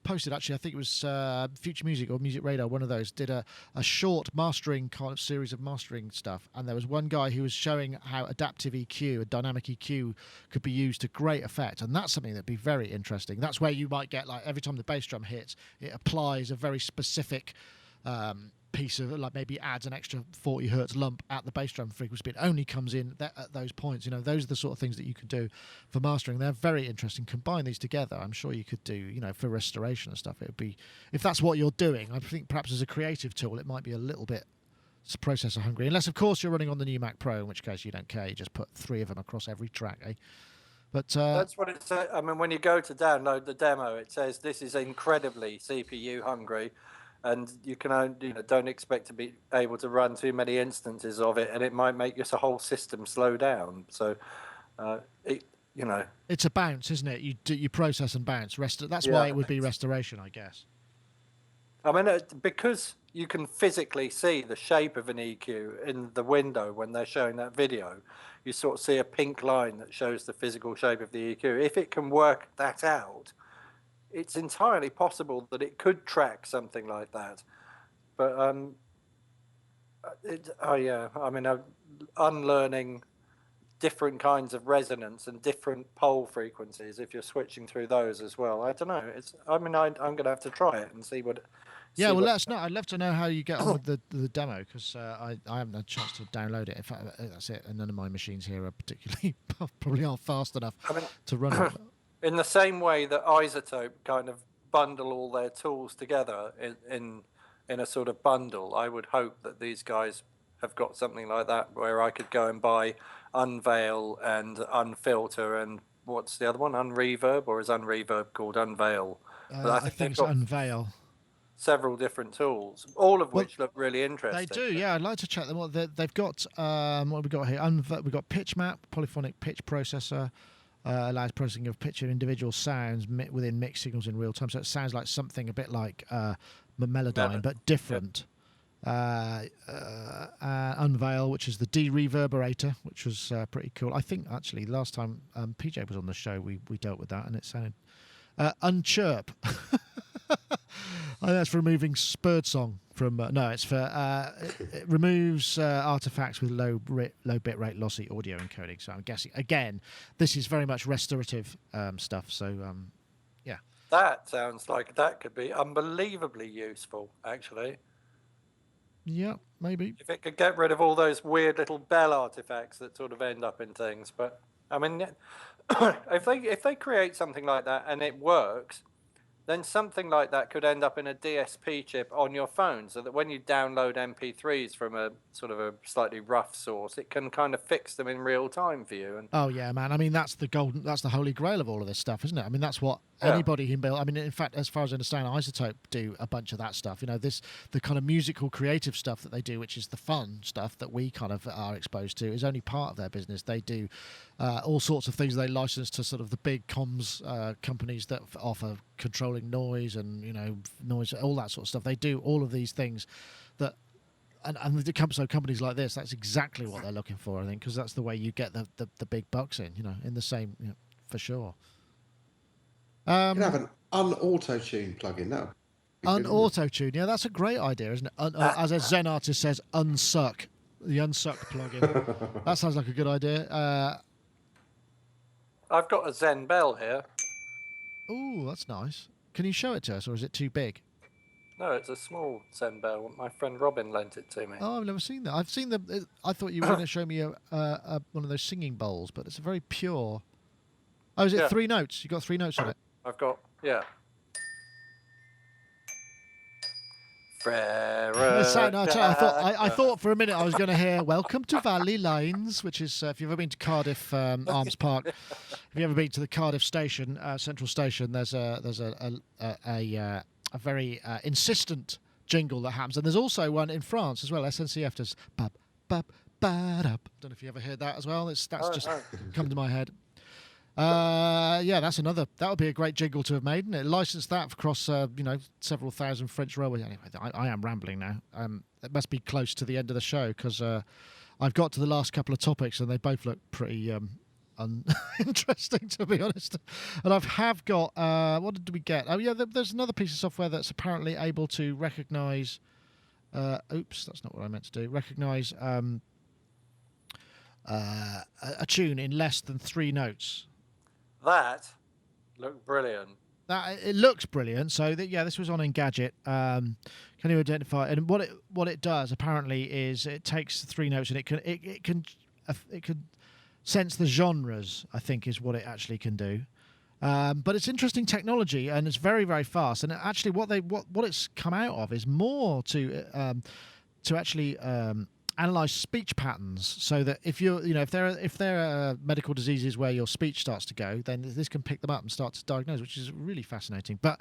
posted actually, I think it was Future Music or Music Radar, one of those did a short mastering kind of series of mastering stuff, and there was one guy who was showing how adaptive EQ, a dynamic EQ, could be used to great effect, and that's something that'd be very interesting. That's where you might get like every time the bass drum hits, it applies a very specific piece of, like, maybe adds an extra 40 hertz lump at the bass drum frequency, but it only comes in at those points. You know, those are the sort of things that you can do for mastering. They're very interesting. Combine these together, I'm sure you could do, you know, for restoration and stuff. It would be, if that's what you're doing, I think perhaps as a creative tool it might be a little bit processor hungry, unless of course you're running on the new Mac Pro, in which case you don't care, you just put 3 of them across every track, eh? But that's what it says. I mean, when you go to download the demo, it says this is incredibly CPU hungry, and you can only, you know, don't expect to be able to run too many instances of it, and it might make your whole system slow down. So, you know, it's a bounce, isn't it? You process and bounce. That's why it would be restoration, I guess. I mean, because you can physically see the shape of an EQ in the window when they're showing that video. You sort of see a pink line that shows the physical shape of the EQ. If it can work that out, it's entirely possible that it could track something like that. But I mean, unlearning different kinds of resonance and different pole frequencies, if you're switching through those as well, I don't know. I'm going to have to try it and see what. Yeah, well, let us know. I'd love to know how you get on with the demo, because I haven't had a chance to download it. In fact, that's it. And none of my machines here are particularly, probably aren't fast enough to run it. In the same way that Isotope kind of bundle all their tools together in a sort of bundle, I would hope that these guys have got something like that, where I could go and buy Unveil and Unfilter and what's the other one? Unreverb, or is Unreverb called Unveil? I think it's Unveil. Several different tools, all of which look really interesting. They do, yeah. I'd like to check them. Well, they've got what have we got here? We've got Pitch Map, polyphonic pitch processor, allows processing of pitch of individual sounds within mixed signals in real time. So it sounds like something a bit like Melodyne, but different. Yep. Unveil, which is the de-reverberator, which was pretty cool. I think actually last time PJ was on the show, we dealt with that, and it sounded Unchirp. I think that's for removing birdsong from. No, it's for it removes artifacts with low bit rate lossy audio encoding. So I'm guessing again, this is very much restorative stuff. So yeah, that sounds like that could be unbelievably useful, actually. Yeah, maybe if it could get rid of all those weird little bell artifacts that sort of end up in things. But I mean, if they create something like that and it works, then something like that could end up in a DSP chip on your phone, so that when you download MP3s from a sort of a slightly rough source, it can kind of fix them in real time for you. And oh yeah, man. I mean, that's the holy grail of all of this stuff, isn't it? I mean, that's what anybody can build. I mean, in fact, as far as I understand, Isotope do a bunch of that stuff. You know, the kind of musical creative stuff that they do, which is the fun stuff that we kind of are exposed to, is only part of their business. They do all sorts of things. They license to sort of the big comms companies that offer controlling noise and, you know, noise, all that sort of stuff. They do all of these things that, and so companies like this, that's exactly what they're looking for, I think, because that's the way you get the big bucks in, you know, in the same, you know, for sure. You can have an un-auto-tune plugin now. Un-auto-tune, yeah, that's a great idea, isn't it? As a Zen artist says, unsuck. The unsuck plugin. That sounds like a good idea. I've got a Zen Bell here. Oh, that's nice. Can you show it to us, or is it too big? No, it's a small Zen Bell. My friend Robin lent it to me. Oh, I've never seen that. I've seen I thought you were going to show me one of those singing bowls, but it's a very pure. Oh, is it 3 notes? You got 3 notes on it. I've got I thought for a minute I was going to hear "Welcome to Valley Lines," which is if you've ever been to Cardiff Arms Park, if you've ever been to the Cardiff station, Central Station, there's a very insistent jingle that happens, and there's also one in France as well. SNCF does bub bub bad up. Don't know if you ever heard that as well. That's just come to my head. Yeah, that's another. That would be a great jingle to have made, and it licensed that across several thousand French railways. Anyway, I am rambling now. It must be close to the end of the show, because I've got to the last couple of topics and they both look pretty uninteresting, to be honest. And have got what did we get? Oh yeah, there's another piece of software that's apparently able to recognise. Oops, that's not what I meant to do. Recognise a tune in less than 3 notes. That looked brilliant. It looks brilliant. So this was on Engadget. Can you identify? And what it does apparently is it takes 3 notes and it can sense the genres. I think is what it actually can do. But it's interesting technology and it's very, very fast. And actually, what it's come out of is more to actually analyze speech patterns, so that if there are medical diseases where your speech starts to go, then this can pick them up and start to diagnose, which is really fascinating. But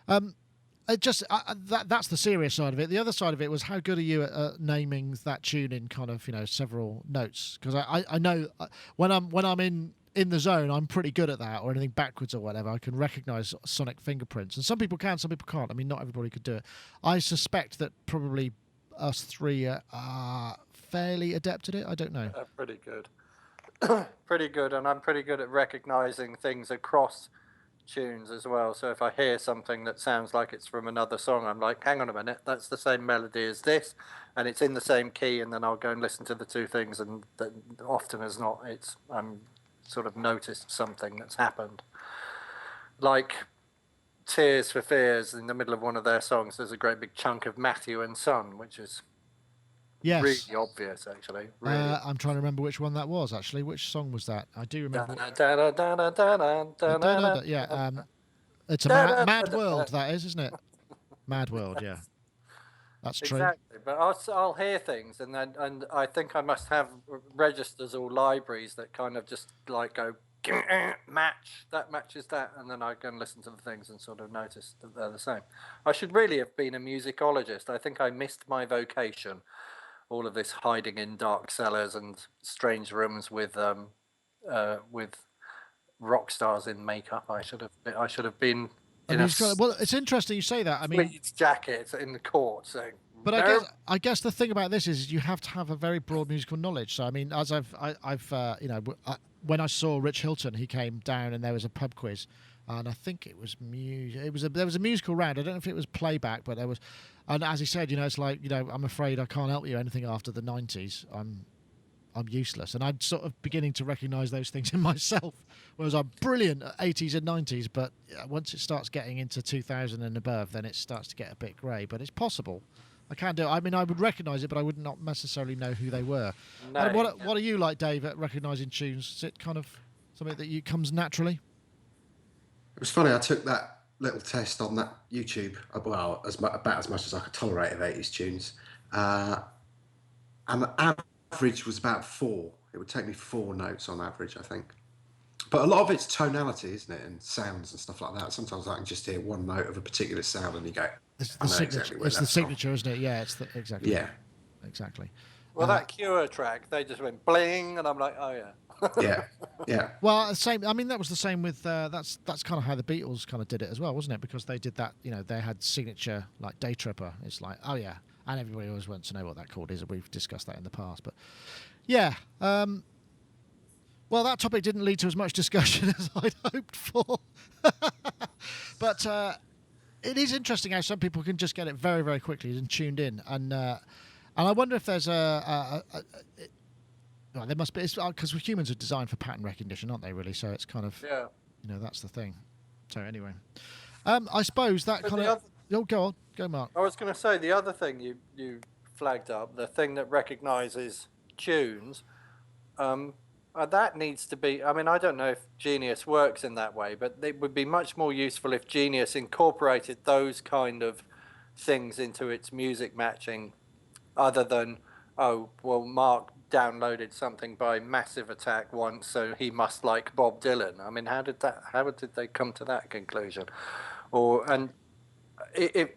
that's the serious side of it. The other side of it was how good are you at naming that tune in kind of several notes? Because I know when I'm in the zone, I'm pretty good at that, or anything backwards or whatever. I can recognise sonic fingerprints, and some people can, some people can't. I mean, not everybody could do it. I suspect that probably us 3 are fairly adept at it. I don't know. Pretty good. Pretty good, and I'm pretty good at recognising things across tunes as well. So if I hear something that sounds like it's from another song, I'm like, hang on a minute, that's the same melody as this, and it's in the same key, and then I'll go and listen to the 2 things, and often as not, I'm sort of noticed something that's happened. Like Tears for Fears, in the middle of one of their songs, there's a great big chunk of Matthew and Son, which is really obvious, actually. Really. I'm trying to remember which one that was, actually. Which song was that? I do remember. Yeah, it's a mad world, that is, isn't it? Mad world, yeah. That's true. Exactly, but I'll hear things, and I think I must have registers or libraries that kind of just like go match that matches that, and then I go and listen to the things and sort of notice that they're the same. I should really have been a musicologist. I think I missed my vocation. All of this hiding in dark cellars and strange rooms with rock stars in makeup. I should have been. Well, it's interesting you say that. I mean, jackets in the court. So, but I guess the thing about this is you have to have a very broad musical knowledge. So I mean, as when I saw Rich Hilton, he came down and there was a pub quiz, and I think it was there was a musical round. I don't know if it was playback, but there was. And as he said, it's like, I'm afraid I can't help you anything after the 90s. I'm useless. And I'm sort of beginning to recognise those things in myself. Whereas I'm brilliant at 80s and 90s, but once it starts getting into 2000 and above, then it starts to get a bit grey. But it's possible. I can do it. I mean, I would recognise it, but I would not necessarily know who they were. No, what are you like, Dave, at recognising tunes? Is it kind of something that comes naturally? It was funny. I took that little test on that YouTube, well, about as much as I could tolerate of 80s tunes, and the average was about 4. It would take me 4 notes on average, I think. But a lot of it's tonality, isn't it, and sounds and stuff like that. Sometimes I can just hear one note of a particular sound, and you go, it's the signature, isn't it? Yeah, exactly. Yeah, exactly. Well, that Cure track, they just went bling, and I'm like, oh yeah. yeah. Well, same. I mean, that was the same with that's kind of how the Beatles kind of did it as well, wasn't it? Because they did that. They had signature like Day Tripper. It's like, oh yeah, and everybody always wants to know what that chord is. We've discussed that in the past, but yeah. Well, that topic didn't lead to as much discussion as I'd hoped for, but it is interesting how some people can just get it very, very quickly and tuned in, and I wonder if there's well, there must be, because humans are designed for pattern recognition, aren't they? Really, so it's kind of that's the thing. So anyway, I suppose that kind of. Go on, Mark. I was going to say the other thing you flagged up, the thing that recognises tunes, that needs to be. I mean, I don't know if Genius works in that way, but it would be much more useful if Genius incorporated those kind of things into its music matching, other than Mark downloaded something by Massive Attack once, so he must like Bob Dylan. I mean, how did they come to that conclusion?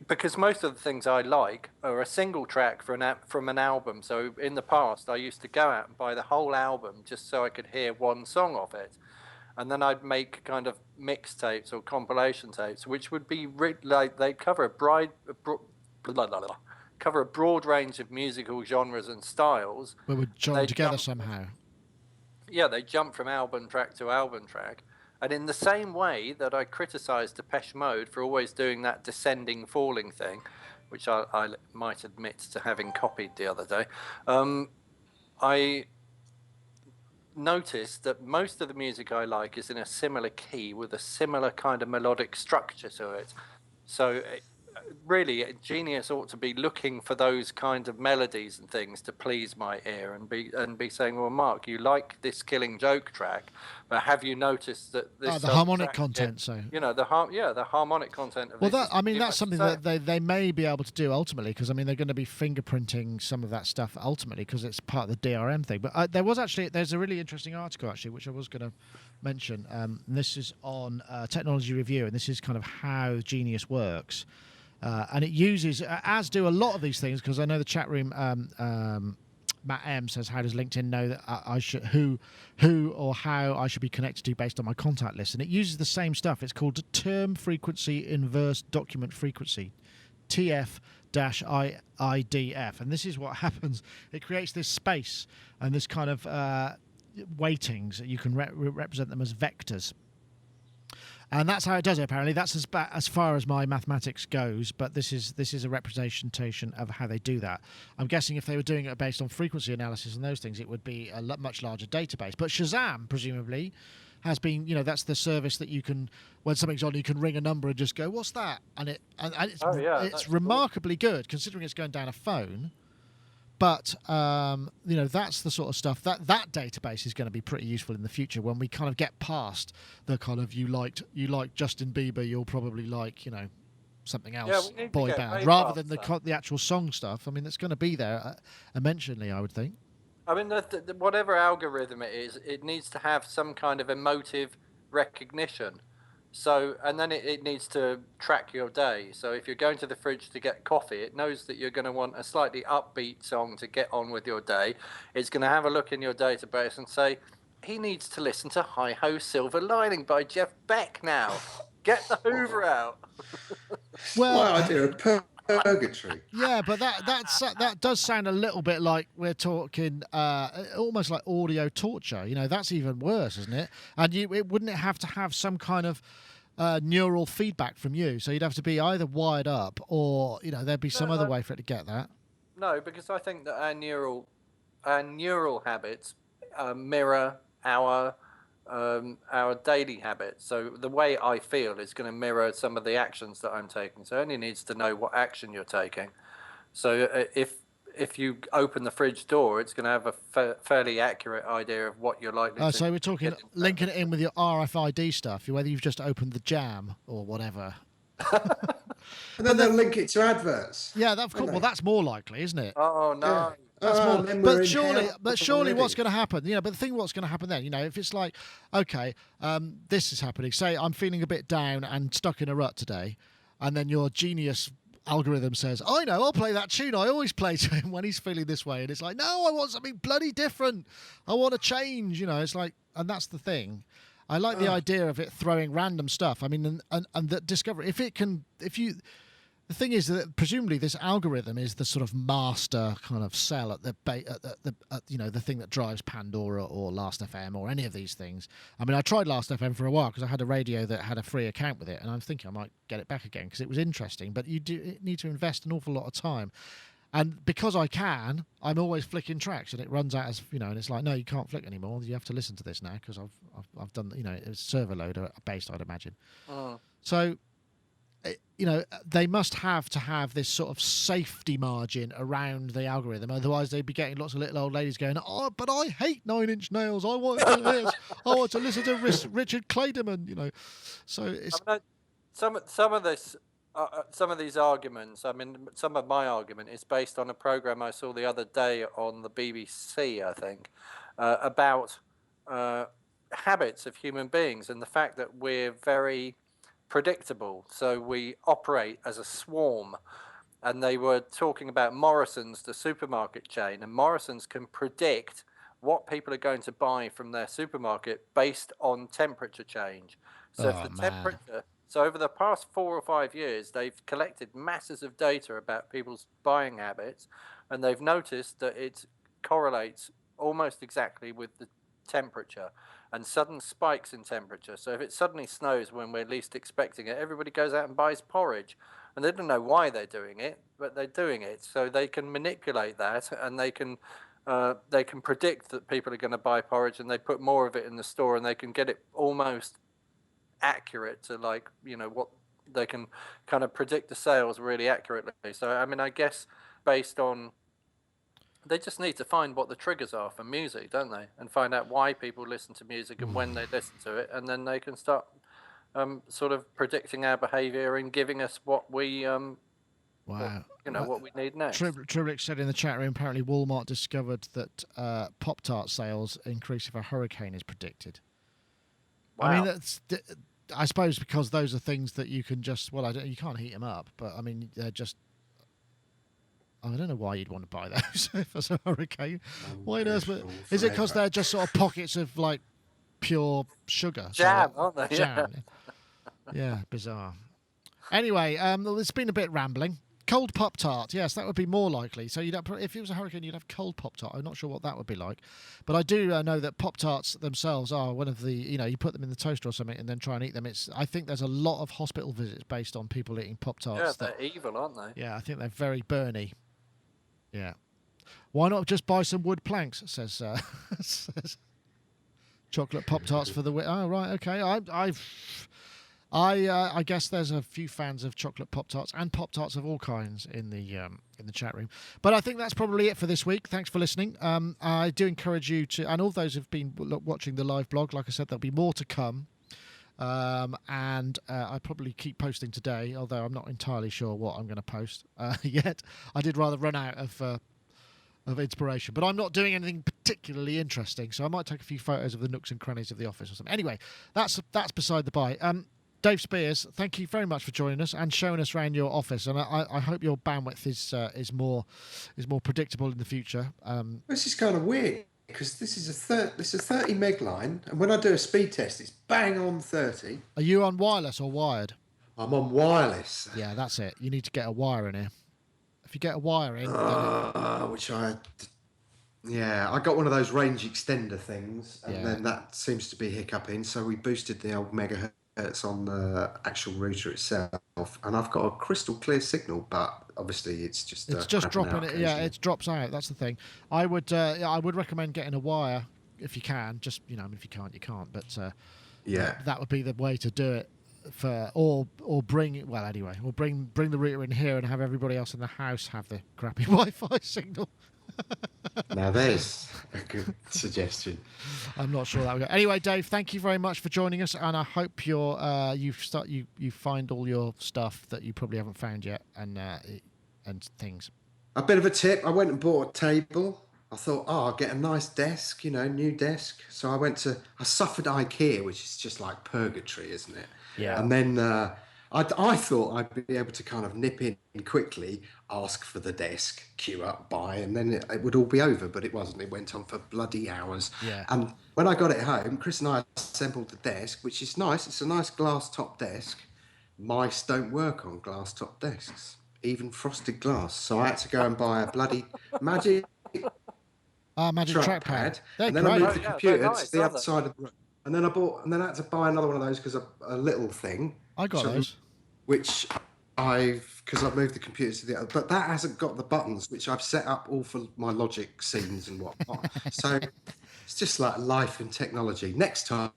Because most of the things I like are a single track from an album. So in the past, I used to go out and buy the whole album just so I could hear one song of it, and then I'd make kind of mixtapes or compilation tapes, which would be like they cover a broad range of musical genres and styles. But would join together somehow. Yeah, they jump from album track to album track. And in the same way that I criticised Depeche Mode for always doing that descending, falling thing, which I might admit to having copied the other day, I noticed that most of the music I like is in a similar key with a similar kind of melodic structure to it. So really, a genius ought to be looking for those kind of melodies and things to please my ear, and be saying, well, Mark, you like this Killing Joke track, but have you noticed that this the harmonic track content? here, So the harmonic content of well, this. that's something that they may be able to do ultimately, because I mean they're going to be fingerprinting some of that stuff ultimately because it's part of the DRM thing. But there's a really interesting article actually which I was going to mention. And this is on Technology Review, and this is kind of how Genius works. And it uses, as do a lot of these things, because I know the chat room, Matt M says, how does LinkedIn know that I should who or how I should be connected to based on my contact list? And it uses the same stuff. It's called term frequency inverse document frequency, TF-IDF. And this is what happens. It creates this space and this kind of weightings. You can represent them as vectors. And that's how it does it, apparently. That's as far as my mathematics goes, but this is a representation of how they do that. I'm guessing if they were doing it based on frequency analysis and those things, it would be a much larger database. But Shazam, presumably, has been, that's the service that you can, when something's on, you can ring a number and just go, what's that? And it's remarkably good, considering it's going down a phone. But that's the sort of stuff that database is going to be pretty useful in the future when we kind of get past the kind of you like Justin Bieber, you'll probably like something else, boy band, rather than the actual song stuff. I mean, it's going to be there eventually, I would think. I mean, whatever algorithm it is, it needs to have some kind of emotive recognition. So, and then it needs to track your day. So if you're going to the fridge to get coffee, it knows that you're going to want a slightly upbeat song to get on with your day. It's going to have a look in your database and say, he needs to listen to Hi Ho Silver Lining by Jeff Beck now. Get the Hoover out. Well, my idea of purgatory. Yeah, but that does sound a little bit like we're talking almost like audio torture. That's even worse, isn't it? And wouldn't it have to have some kind of neural feedback from you? So you'd have to be either wired up or there'd be some other way for it to get that. No, because I think that our neural habits mirror our daily habits. So the way I feel is going to mirror some of the actions that I'm taking. So it only needs to know what action you're taking. So if you open the fridge door, it's going to have a fairly accurate idea of what you're likely to. So we're talking linking it in with your RFID stuff, whether you've just opened the jam or whatever. And then they'll link it to adverts. Yeah, well, that's more likely, isn't it? Oh no. Yeah. But surely what's going to happen? But the thing what's going to happen then, if it's like, okay, this is happening. Say I'm feeling a bit down and stuck in a rut today, and then your genius algorithm says, I know, I'll play that tune I always play to him when he's feeling this way. And it's like, no, I want something bloody different. I want to change, It's like, and that's the thing. I like the idea of it throwing random stuff. I mean, and that discovery, the thing is that presumably this algorithm is the sort of master kind of cell at the thing that drives Pandora or Last.fm or any of these things. I mean, I tried Last.fm for a while because I had a radio that had a free account with it, and I'm thinking I might get it back again because it was interesting. But you do need to invest an awful lot of time, and because I'm always flicking tracks, and it runs out as and it's like, no, you can't flick anymore. You have to listen to this now because I've done it's server loader based, I'd imagine. So. They must have to have this sort of safety margin around the algorithm. Otherwise, they'd be getting lots of little old ladies going, oh, but I hate Nine Inch Nails. I want to do this. I want to listen to Richard Clayderman, So it's... I mean, some of these arguments, I mean, some of my argument is based on a program I saw the other day on the BBC, I think, about habits of human beings and the fact that we're very predictable, so we operate as a swarm. And they were talking about Morrison's, the supermarket chain, and Morrison's can predict what people are going to buy from their supermarket based on temperature change. So so over the past 4 or 5 years, they've collected masses of data about people's buying habits, and they've noticed that it correlates almost exactly with the temperature and sudden spikes in temperature. So if it suddenly snows when we're least expecting it, everybody goes out and buys porridge, and they don't know why they're doing it, but they're doing it. So they can manipulate that, and they can predict that people are going to buy porridge, and they put more of it in the store, and they can get it almost accurate to what they can kind of predict the sales really accurately. So I mean, I guess based on, they just need to find what the triggers are for music, don't they? And find out why people listen to music and when they listen to it, and then they can start sort of predicting our behaviour and giving us what we wow. what we need next. Triblick said in the chat room, apparently Walmart discovered that Pop-Tart sales increase if a hurricane is predicted. Wow. I mean, I suppose because those are things that you can just, you can't heat them up, but I mean, they're just, I don't know why you'd want to buy those if it's a hurricane. Why on earth? Is it because they're just sort of pockets of like pure sugar? Jam, aren't they? Jam. Yeah, bizarre. Anyway, it's been a bit rambling. Cold Pop-Tart, yes, that would be more likely. So if it was a hurricane, you'd have cold Pop-Tart. I'm not sure what that would be like. But I do know that Pop-Tarts themselves are one of the, you put them in the toaster or something and then try and eat them. I think there's a lot of hospital visits based on people eating Pop-Tarts. Yeah, they're evil, aren't they? Yeah, I think they're very burny. Yeah. Why not just buy some wood planks, says chocolate Pop-Tarts for the... Oh, right, okay. I guess there's a few fans of chocolate Pop-Tarts and Pop-Tarts of all kinds in the chat room. But I think that's probably it for this week. Thanks for listening. I do encourage you to, and all those who've been watching the live blog, like I said, there'll be more to come. And I probably keep posting today, although I'm not entirely sure what I'm going to post yet. I did rather run out of inspiration, but I'm not doing anything particularly interesting, so I might take a few photos of the nooks and crannies of the office or something. Anyway, that's beside the by. Dave Spears, thank you very much for joining us and showing us around your office, and I hope your bandwidth is more predictable in the future. This is kind of weird because this is a 30 meg line, and when I do a speed test, it's bang on 30. Are you on wireless or wired? I'm on wireless. Yeah, that's it. You need to get a wire in here. If you get a wire in, I got one of those range extender things, and then that seems to be hiccuping. So we boosted the old megahertz on the actual router itself, and I've got a crystal clear signal, but obviously it's just dropping it. Yeah, it drops out. That's the thing. I would recommend getting a wire if you can. Just if you can't, you can't. But that would be the way to do it. Or bring the router in here and have everybody else in the house have the crappy Wi-Fi signal. Now there's a good suggestion. I'm not sure that would go. Anyway, Dave, thank you very much for joining us, and I hope you find all your stuff that you probably haven't found yet, and things. A bit of a tip: I went and bought a table. I thought, I'll get a nice desk, new desk. So I suffered IKEA, which is just like purgatory, isn't it? Yeah. And then I thought I'd be able to kind of nip in quickly, ask for the desk, queue up, buy, and then it would all be over. But it wasn't. It went on for bloody hours. Yeah. And when I got it home, Chris and I assembled the desk, which is nice. It's a nice glass top desk. Mice don't work on glass top desks, even frosted glass. So I had to go and buy a bloody Magic trackpad, and then I moved the computer to the other side of the room. And then I had to buy another one of those because a little thing. I got those. Which because I've moved the computer to the other, but that hasn't got the buttons, which I've set up all for my Logic scenes and whatnot. So it's just like life and technology. Next time,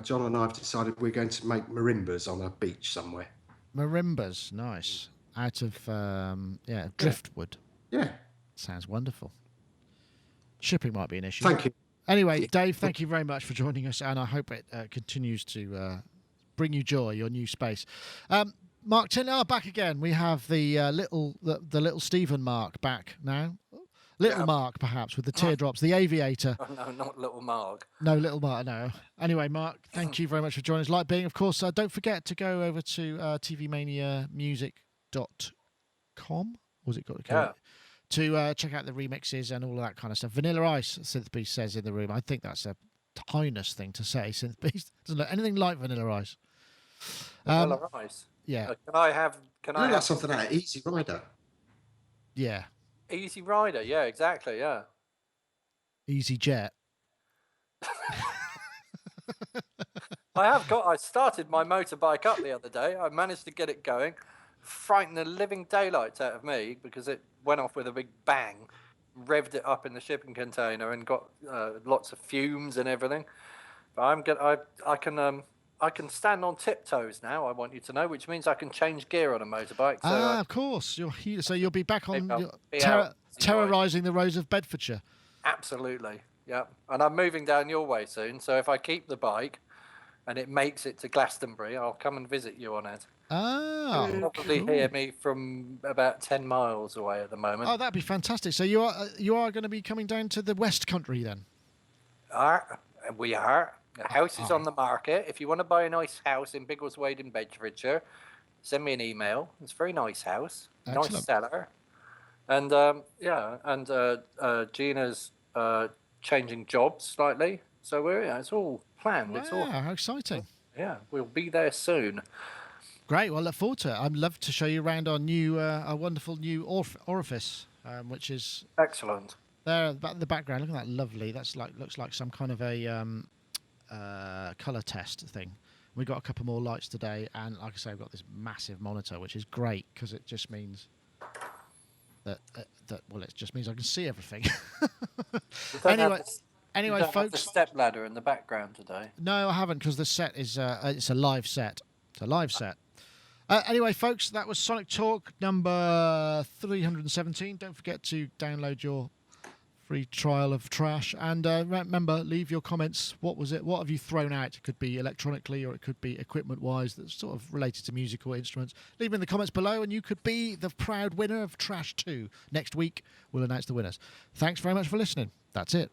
John and I have decided we're going to make marimbas on a beach somewhere. Marimbas, nice. Out of driftwood. Yeah. Sounds wonderful. Shipping might be an issue. Thank you. Anyway, Dave, thank you very much for joining us, and I hope it continues to bring you joy, your new space. Mark Tinner back again. We have the little Stephen Mark back now. Little Mark, perhaps, with the teardrops, the aviator. Oh, no, not Little Mark. No, Little Mark, no. Anyway, Mark, thank you very much for joining us. Like being, of course, don't forget to go over to tvmaniamusic.com. Was it got? Yeah. To check out the remixes and all of that kind of stuff. Vanilla Ice, Synthbeast says in the room. I think that's a highness thing to say. Synthbeast doesn't look anything like Vanilla Ice. Vanilla Ice. Yeah. Can I have something out? Easy Rider. Yeah. Easy Rider. Yeah, exactly. Yeah. Easy Jet. I started my motorbike up the other day. I managed to get it going. Frightened the living daylights out of me because it went off with a big bang, revved it up in the shipping container and got lots of fumes and everything. But I I can stand on tiptoes now. I want you to know, which means I can change gear on a motorbike. So of course. So you'll be back on be terrorising the roads of Bedfordshire. Absolutely. Yeah. And I'm moving down your way soon. So if I keep the bike and it makes it to Glastonbury, I'll come and visit you on it. You'll probably hear me from about 10 miles away at the moment. Oh, that'd be fantastic. So you are going to be coming down to the West Country then? We are. The house is on the market. If you want to buy a nice house in Biggleswade in Bedfordshire, send me an email. It's a very nice house. Excellent. Nice seller. And Gina's changing jobs slightly. So it's all planned. Wow, It's all, how exciting. Yeah, we'll be there soon. Great. Well, look forward to it. I'd love to show you around our new, our wonderful new orifice, which is excellent. There, in the background. Look at that, lovely. That's looks like some kind of a color test thing. We got a couple more lights today, and like I say, I've got this massive monitor, which is great because it just means that it just means I can see everything. Anyway, folks. Have the step ladder in the background today. No, I haven't, because the set is it's a live set. It's a live set. Anyway, folks, that was Sonic Talk number 317. Don't forget to download your free trial of trash, and remember, leave your comments. What was it? What have you thrown out? It could be electronically, or it could be equipment-wise that's sort of related to musical instruments. Leave them in the comments below, and you could be the proud winner of Trash 2. Next week, we'll announce the winners. Thanks very much for listening. That's it.